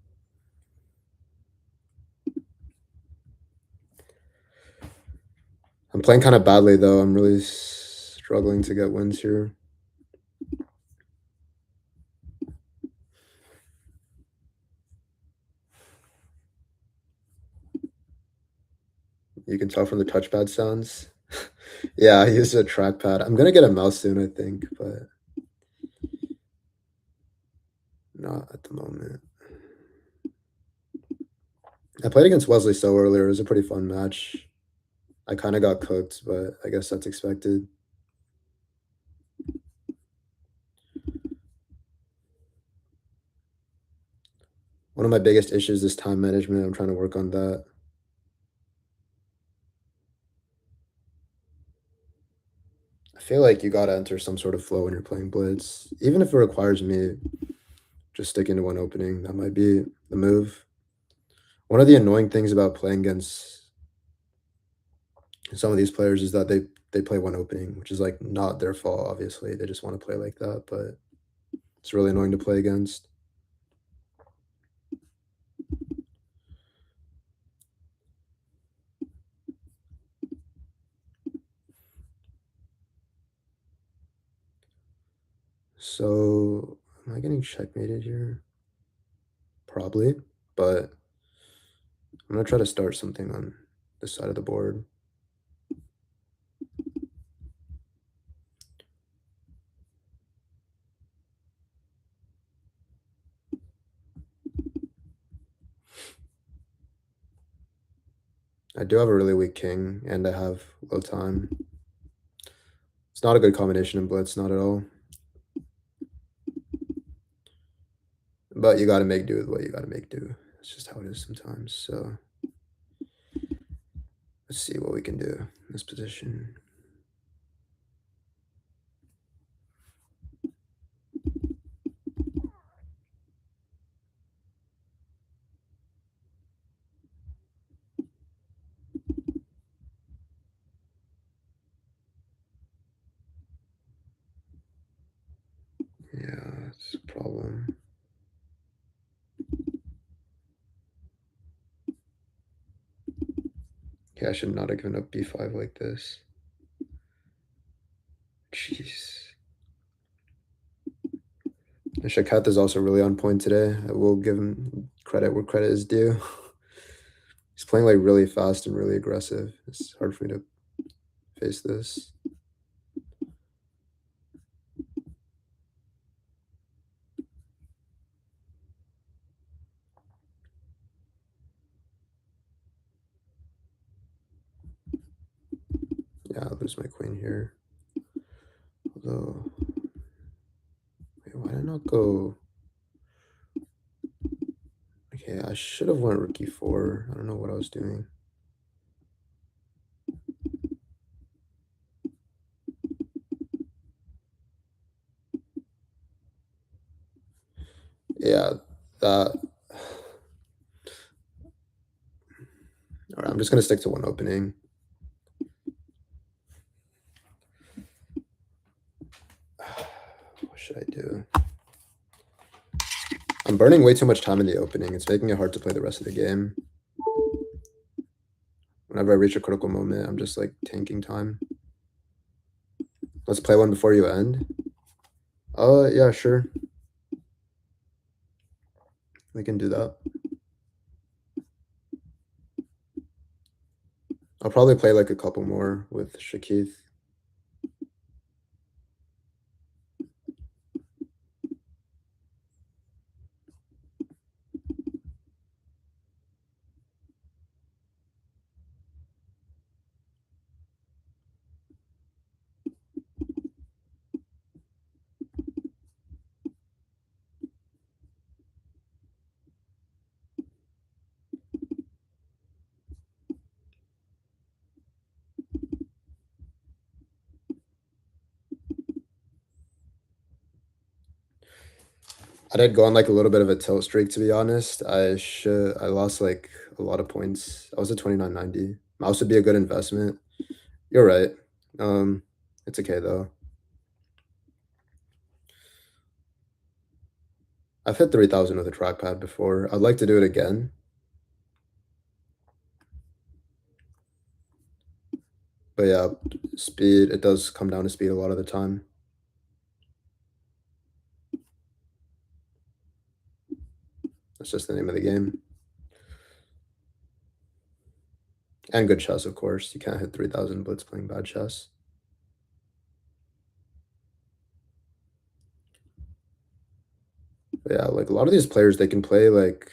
I'm playing kind of badly, though. I'm really struggling to get wins here. You can tell from the touchpad sounds. Yeah, I use a trackpad. I'm gonna get a mouse soon, I think, but not at the moment. I played against Wesley So earlier. It was a pretty fun match. I kind of got cooked, but I guess that's expected. One of my biggest issues is time management. I'm trying to work on that. I feel like you gotta enter some sort of flow when you're playing blitz, even if it requires me just sticking to one opening. That might be the move. One of the annoying things about playing against some of these players is that they play one opening, which is like not their fault. Obviously, they just want to play like that, but it's really annoying to play against. So, am I getting checkmated here? Probably, but I'm gonna try to start something on this side of the board. I do have a really weak king, and I have low time. It's not a good combination in blitz, not at all. But you gotta make do with what you gotta make do. It's just how it is sometimes. So let's see what we can do in this position. Yeah, that's a problem. Okay, I should not have given up b5 like this. Jeez. Shakat is also really on point today. I will give him credit where credit is due. He's playing like really fast and really aggressive. It's hard for me to face this. Yeah, I'll lose my queen here. Although, wait, why did I not go? Okay, I should have went rook e4. I don't know what I was doing. Yeah, that. All right, I'm just gonna stick to one opening. What should I do? I'm burning way too much time in the opening. It's making it hard to play the rest of the game. Whenever I reach a critical moment, I'm just like tanking time. Let's play one before you end. Yeah, sure. We can do that. I'll probably play like a couple more with Shakith. I did go on like a little bit of a tilt streak, to be honest. I lost like a lot of points. I was at 2990. Mouse would be a good investment. You're right. Um, it's okay though. I've hit 3000 with a trackpad before. I'd like to do it again. But yeah, speed, it does come down to speed a lot of the time. That's just the name of the game. And good chess, of course. You can't hit 3000 blitz playing bad chess. But yeah, like a lot of these players, they can play like,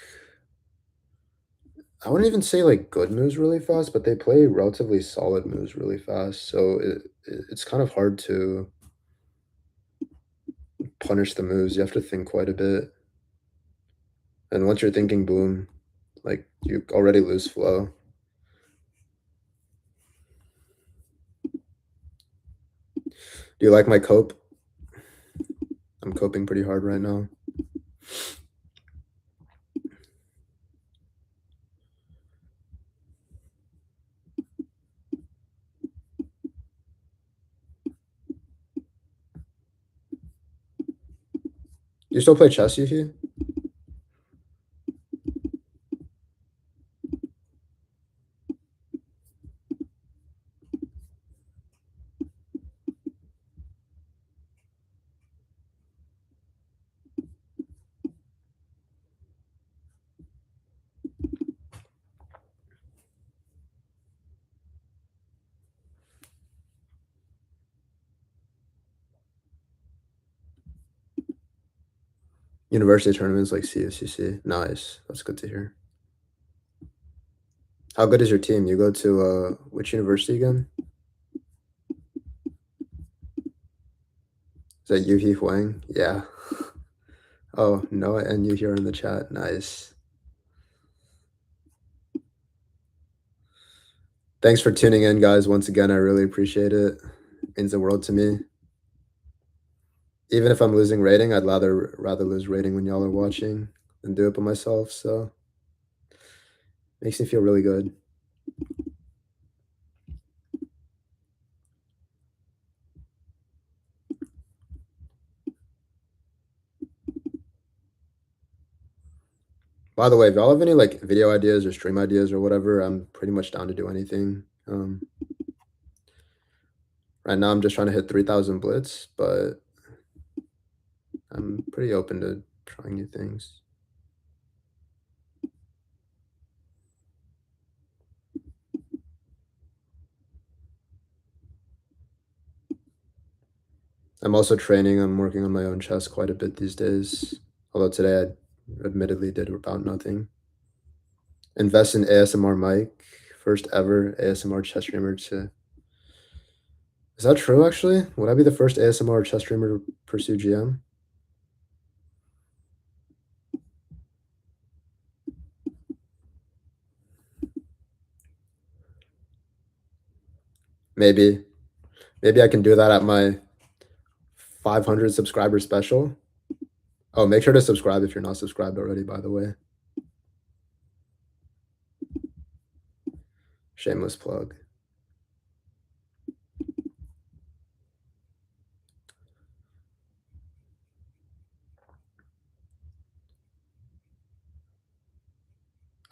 I wouldn't even say like good moves really fast, but they play relatively solid moves really fast. So it's kind of hard to punish the moves. You have to think quite a bit. And once you're thinking boom, like you already lose flow. Do you like my cope? I'm coping pretty hard right now. You still play chess, Yuhi? University tournaments like CFCC. Nice. That's good to hear. How good is your team? You go to which university again? Is that Yuhi Huang? Yeah. Oh, Noah and you here in the chat. Nice. Thanks for tuning in, guys. Once again, I really appreciate it. It means the world to me. Even if I'm losing rating, I'd rather lose rating when y'all are watching than do it by myself. So makes me feel really good. By the way, if y'all have any like video ideas or stream ideas or whatever, I'm pretty much down to do anything. Right now I'm just trying to hit 3000 blitz, but I'm pretty open to trying new things. I'm also training. I'm working on my own chess quite a bit these days. Although today I admittedly did about nothing. Invest in ASMR mic. First ever ASMR chess streamer to. Is that true? Actually, would I be the first ASMR chess streamer to pursue GM? Maybe. Maybe I can do that at my 500 subscriber special. Oh, make sure to subscribe if you're not subscribed already, by the way. Shameless plug.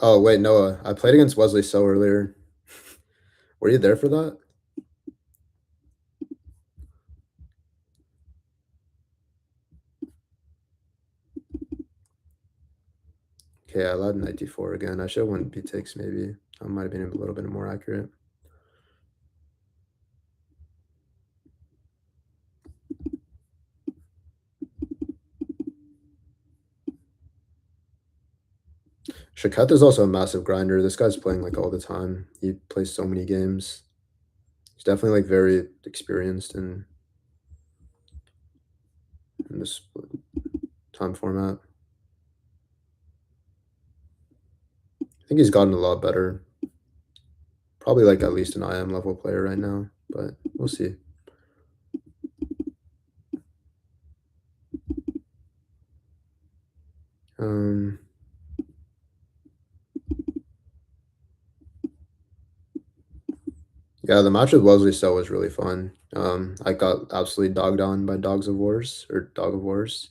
Oh, wait, Noah. I played against Wesley So earlier. Were you there for that? Okay, I allowed knight d4 again. I should have won b takes maybe. I might have been a little bit more accurate. Shaket is also a massive grinder. This guy's playing like all the time. He plays so many games. He's definitely like very experienced in this time format. I think he's gotten a lot better. Probably like at least an IM level player right now, but we'll see. Um, yeah, the match with Wesley So was really fun. I got absolutely dogged on by Dogs of Wars or Dog of Wars,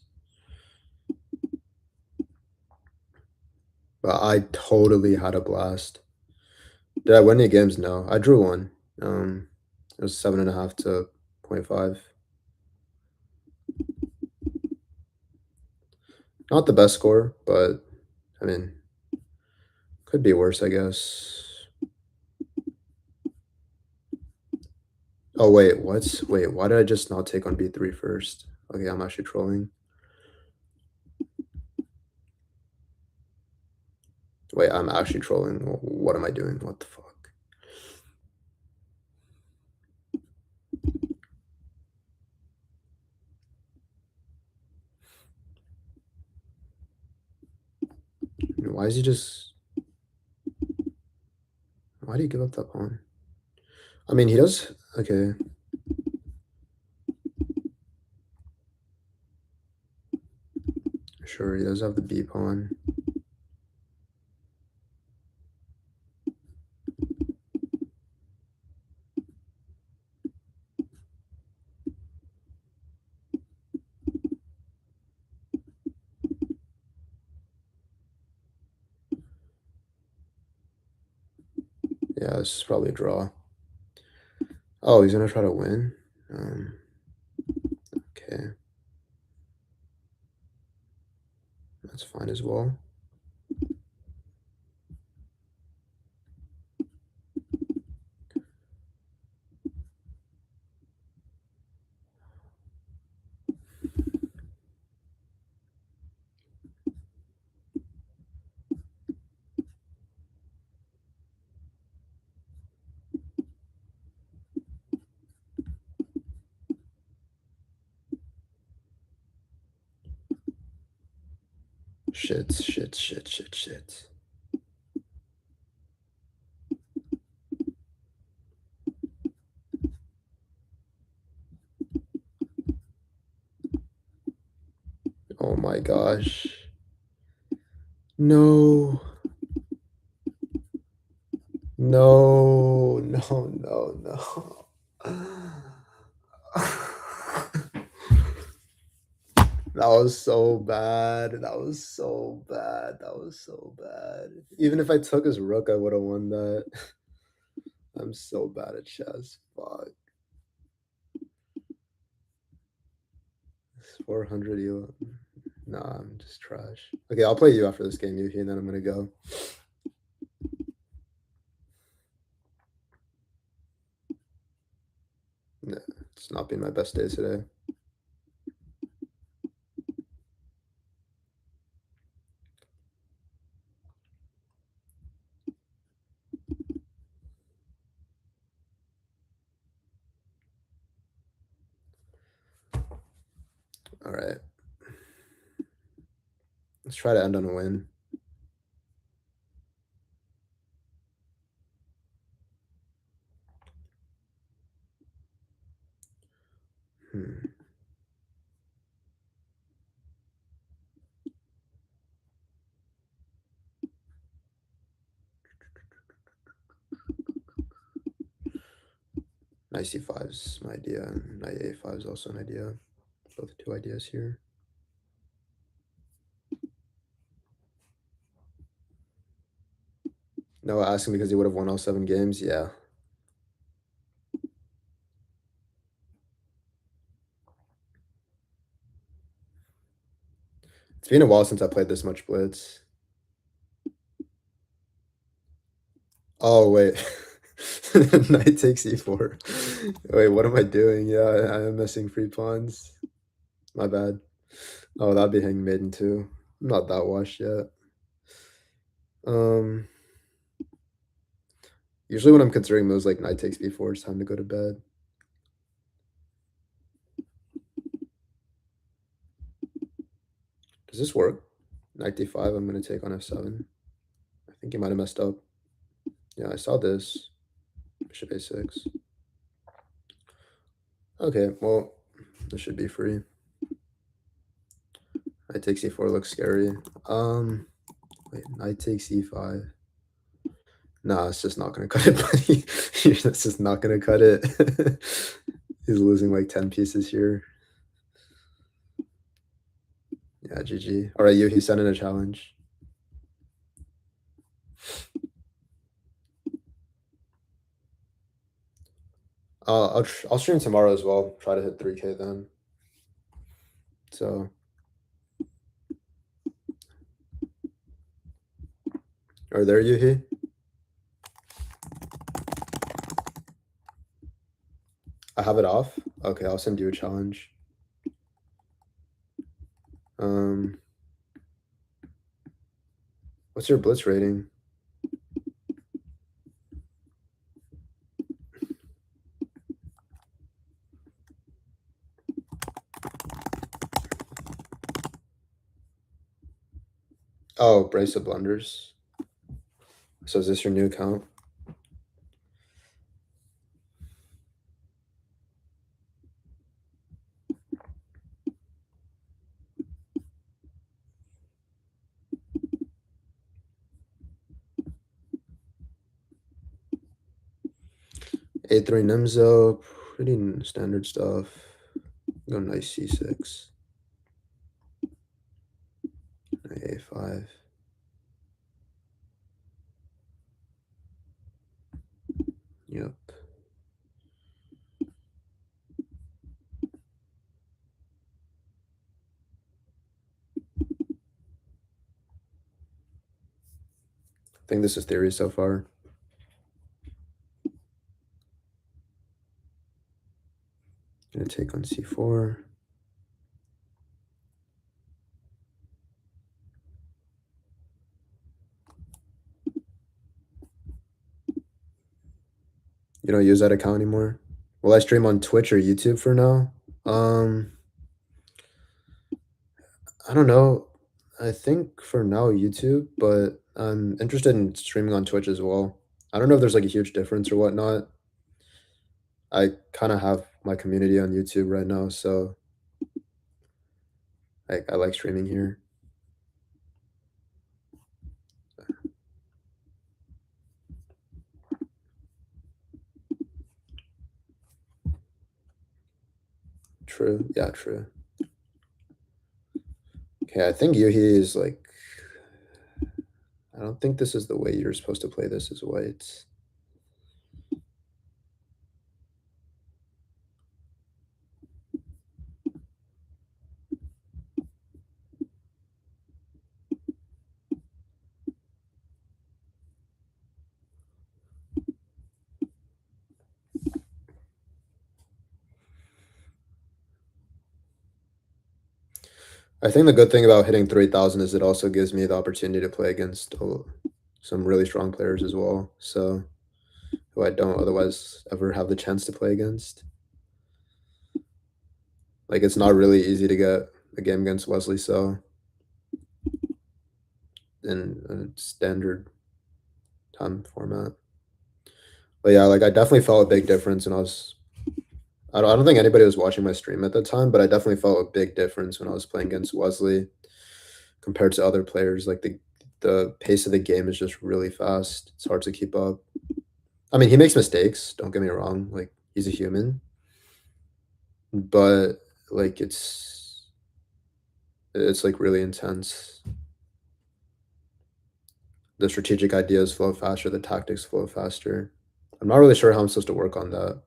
but I totally had a blast. Did I win any games? No, I drew one. It was 7.5 to 0.5. Not the best score, but I mean, could be worse, I guess. Oh wait, what? Wait, why did I just not take on b3 first? Okay, I'm actually trolling. Wait, I'm actually trolling. What am I doing? What the fuck? Why is he just? Why do you give up that pawn? I mean, he does. Okay. Sure, he does have the b pawn. Yeah, this is probably a draw. Oh, he's gonna try to win. Okay, that's fine as well. Shit, shit, shit, shit, shit. Oh my gosh. No. No, no, no, no. That was so bad. That was so bad. That was so bad. Even if I took his rook, I would have won that. I'm so bad at chess. Fuck. 400 elo. Nah, I'm just trash. Okay, I'll play you after this game, Yuhi, and then I'm gonna go. Nah, it's not been my best day today. All right. Let's try to end on a win. Hmm. Knight c5 is my idea, and knight a5 is also an idea. Both two ideas here. No, asking because he would have won all 7 games. Yeah. It's been a while since I played this much blitz. Oh, wait. Knight takes e4. Wait, what am I doing? Yeah, I am missing free pawns. My bad. Oh, that'd be hanging maiden too. I'm not that washed yet. Um, Usually when I'm considering moves like knight takes b4, it's time to go to bed. Does this work? Knight d5, I'm gonna take on f7. I think he might have messed up. Yeah, I saw this. Bishop a6. Okay, well, this should be free. Knight takes e4 looks scary. Wait, knight takes e5. Nah, it's just not gonna cut it, buddy. It's just not gonna cut it. He's losing like 10 pieces here. Yeah, GG. All right, you. He sent in a challenge. I'll stream tomorrow as well. Try to hit 3K then. So, are there Yuhi? I have it off. Okay, I'll send you a challenge. Um, what's your blitz rating? Oh, brace of blunders. So is this your new account? A3 Nimzo, pretty standard stuff. Go knight c6. Knight a5. Yep. I think this is theory so far. Gonna take on c4. You don't use that account anymore? Will I stream on Twitch or YouTube for now? I don't know. I think for now YouTube, but I'm interested in streaming on Twitch as well. I don't know if there's like a huge difference or whatnot. I kind of have my community on YouTube right now, so I like streaming here. True. Yeah, true. Okay, I think Yuhi is like, I don't think this is the way you're supposed to play this as whites. I think the good thing about hitting 3,000 is it also gives me the opportunity to play against some really strong players as well. So who I don't otherwise ever have the chance to play against. Like it's not really easy to get a game against Wesley So in a standard time format. But yeah, like I definitely felt a big difference when I was. I don't think anybody was watching my stream at the time, but I definitely felt a big difference when I was playing against Wesley compared to other players. Like the pace of the game is just really fast. It's hard to keep up. I mean, he makes mistakes. Don't get me wrong. Like he's a human, but like it's like really intense. The strategic ideas flow faster. The tactics flow faster. I'm not really sure how I'm supposed to work on that.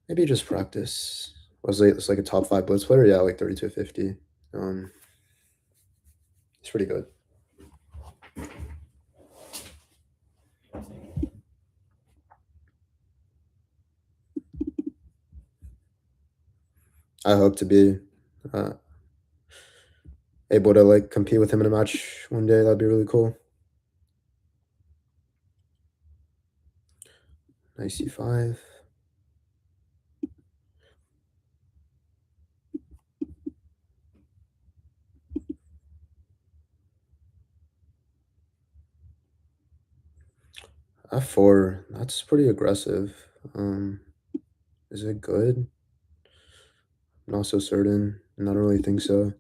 Maybe just practice. Was it's like a top 5 blitz player? Yeah, like 3250. It's pretty good. I hope to be uh, able to like compete with him in a match one day. That'd be really cool. Nice C5. F4. That's pretty aggressive. Is it good? I'm not so certain. I don't really think so.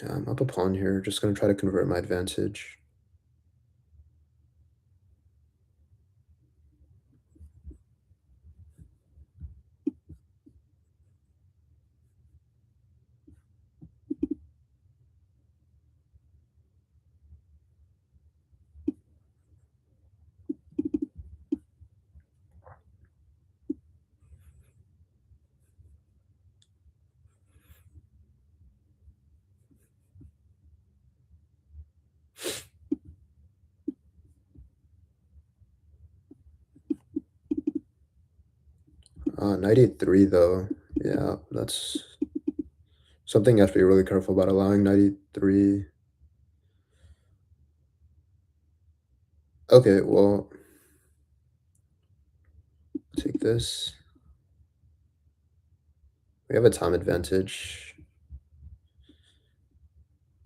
Yeah, I'm up a pawn here. Just gonna try to convert my advantage. Knight e3 though. Yeah, that's something you have to be really careful about allowing knight e3. Okay, well, take this. We have a time advantage.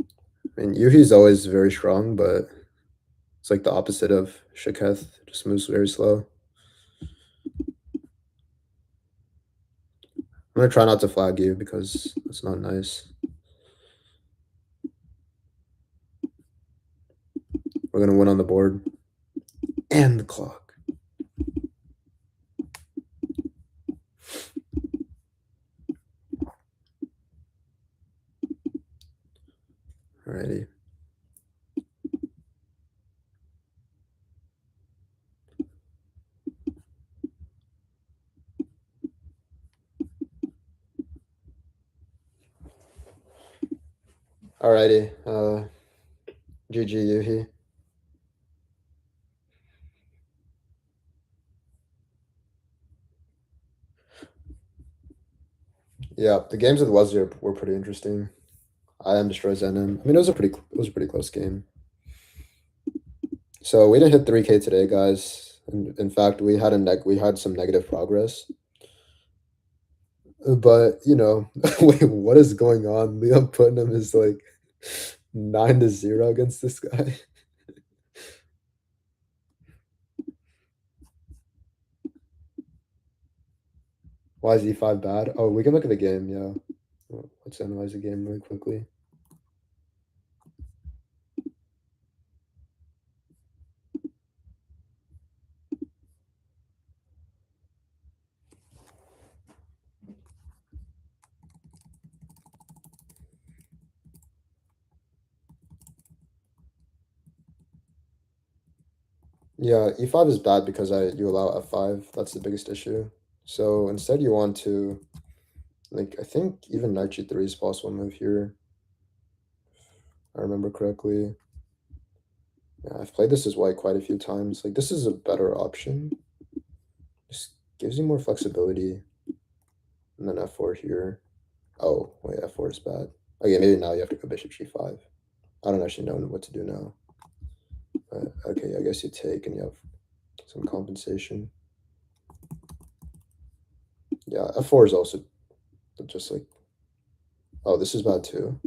I mean, Yuhi's always very strong, but it's like the opposite of Shaketh. Just moves very slow. I'm gonna try not to flag you because that's not nice. We're gonna win on the board. And the clock. Alrighty. Alrighty. GG Yuhi. Yeah, the games with Wesley were pretty interesting. I am destroy Zenon. I mean, it was a pretty close game. So we didn't hit 3K today, guys. In fact, we had some negative progress. But wait, what is going on? Liam Putnam is like 9-0 against this guy. Why is E5 bad? Oh, we can look at the game, yeah. Let's analyze the game really quickly. Yeah, E5 is bad because you allow F5. That's the biggest issue. So instead you want to Like, I think even knight g3 is a possible move here. If I remember correctly. Yeah, I've played this as white quite a few times. Like, this is a better option. Just gives you more flexibility. And then f4 here. Oh, wait, f4 is bad. Okay, maybe now you have to go bishop g5. I don't actually know what to do now. But okay, I guess you take and you have some compensation. Yeah, f4 is also just like, oh, this is bad too.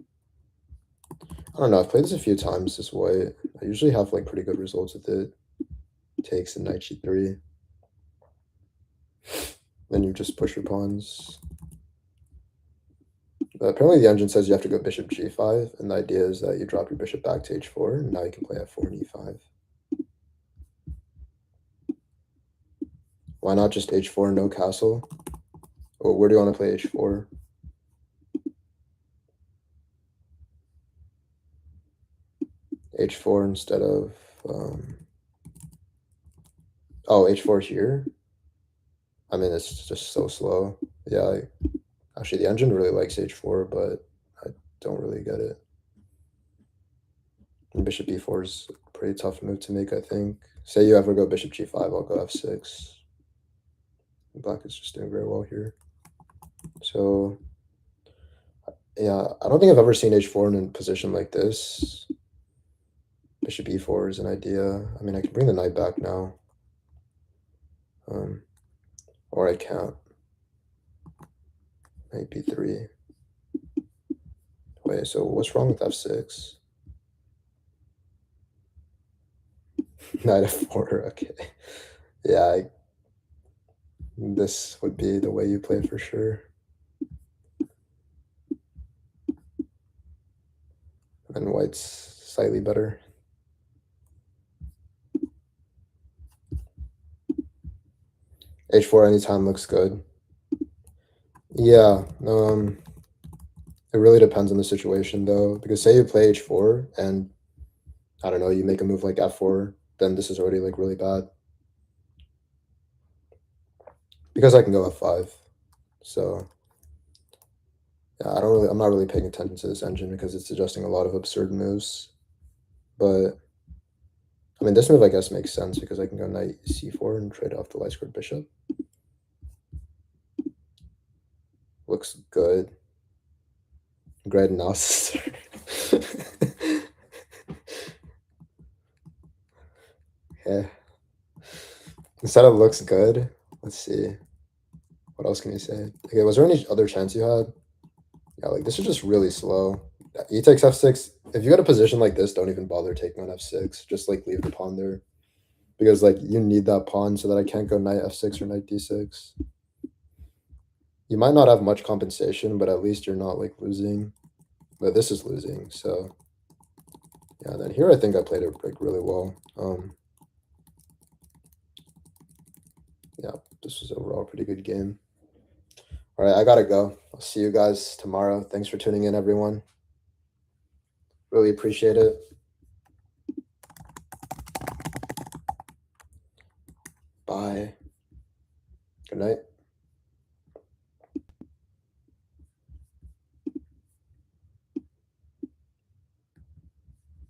I don't know, I've played this a few times this way. I usually have like pretty good results with it. Takes and knight g3. Then you just push your pawns. But apparently the engine says you have to go bishop g5, and the idea is that you drop your bishop back to h4, and now you can play f4 and e5. Why not just h4, no castle? Well, where do you want to play h4? h4 instead of oh, h4 here. I mean, it's just so slow. Yeah, actually the engine really likes h4, but I don't really get it. And bishop e4 is a pretty tough move to make, I think. Say you ever go bishop g5, I'll go f6. Black is just doing very well here. So yeah, I don't think I've ever seen h4 in a position like this. Bishop e4 is an idea. I mean, I can bring the knight back now. Or I can't. Knight b3. Wait, so what's wrong with f6? Knight f4, okay. Yeah, this would be the way you play for sure. And white's slightly better. h4 anytime looks good. Yeah, it really depends on the situation though, because say you play h4 and I don't know, you make a move like f4, then this is already like really bad. Because I can go f5. So yeah, I'm not really paying attention to this engine because it's suggesting a lot of absurd moves. But I mean, this move I guess makes sense because I can go knight c4 and trade off the light squared bishop. Looks good. Great analysis. Yeah. Instead of looks good, let's see. What else can you say? Okay, was there any other chance you had? Yeah, like this is just really slow. E takes f6. If you got a position like this, don't even bother taking on f6. Just like leave the pawn there. Because like you need that pawn so that I can't go knight f6 or knight d6. You might not have much compensation, but at least you're not like losing. But this is losing, so yeah, then here I think I played it like really well. Yeah, this was overall a pretty good game. All right, I gotta go. I'll see you guys tomorrow. Thanks for tuning in, everyone. Really appreciate it. Bye. Good night.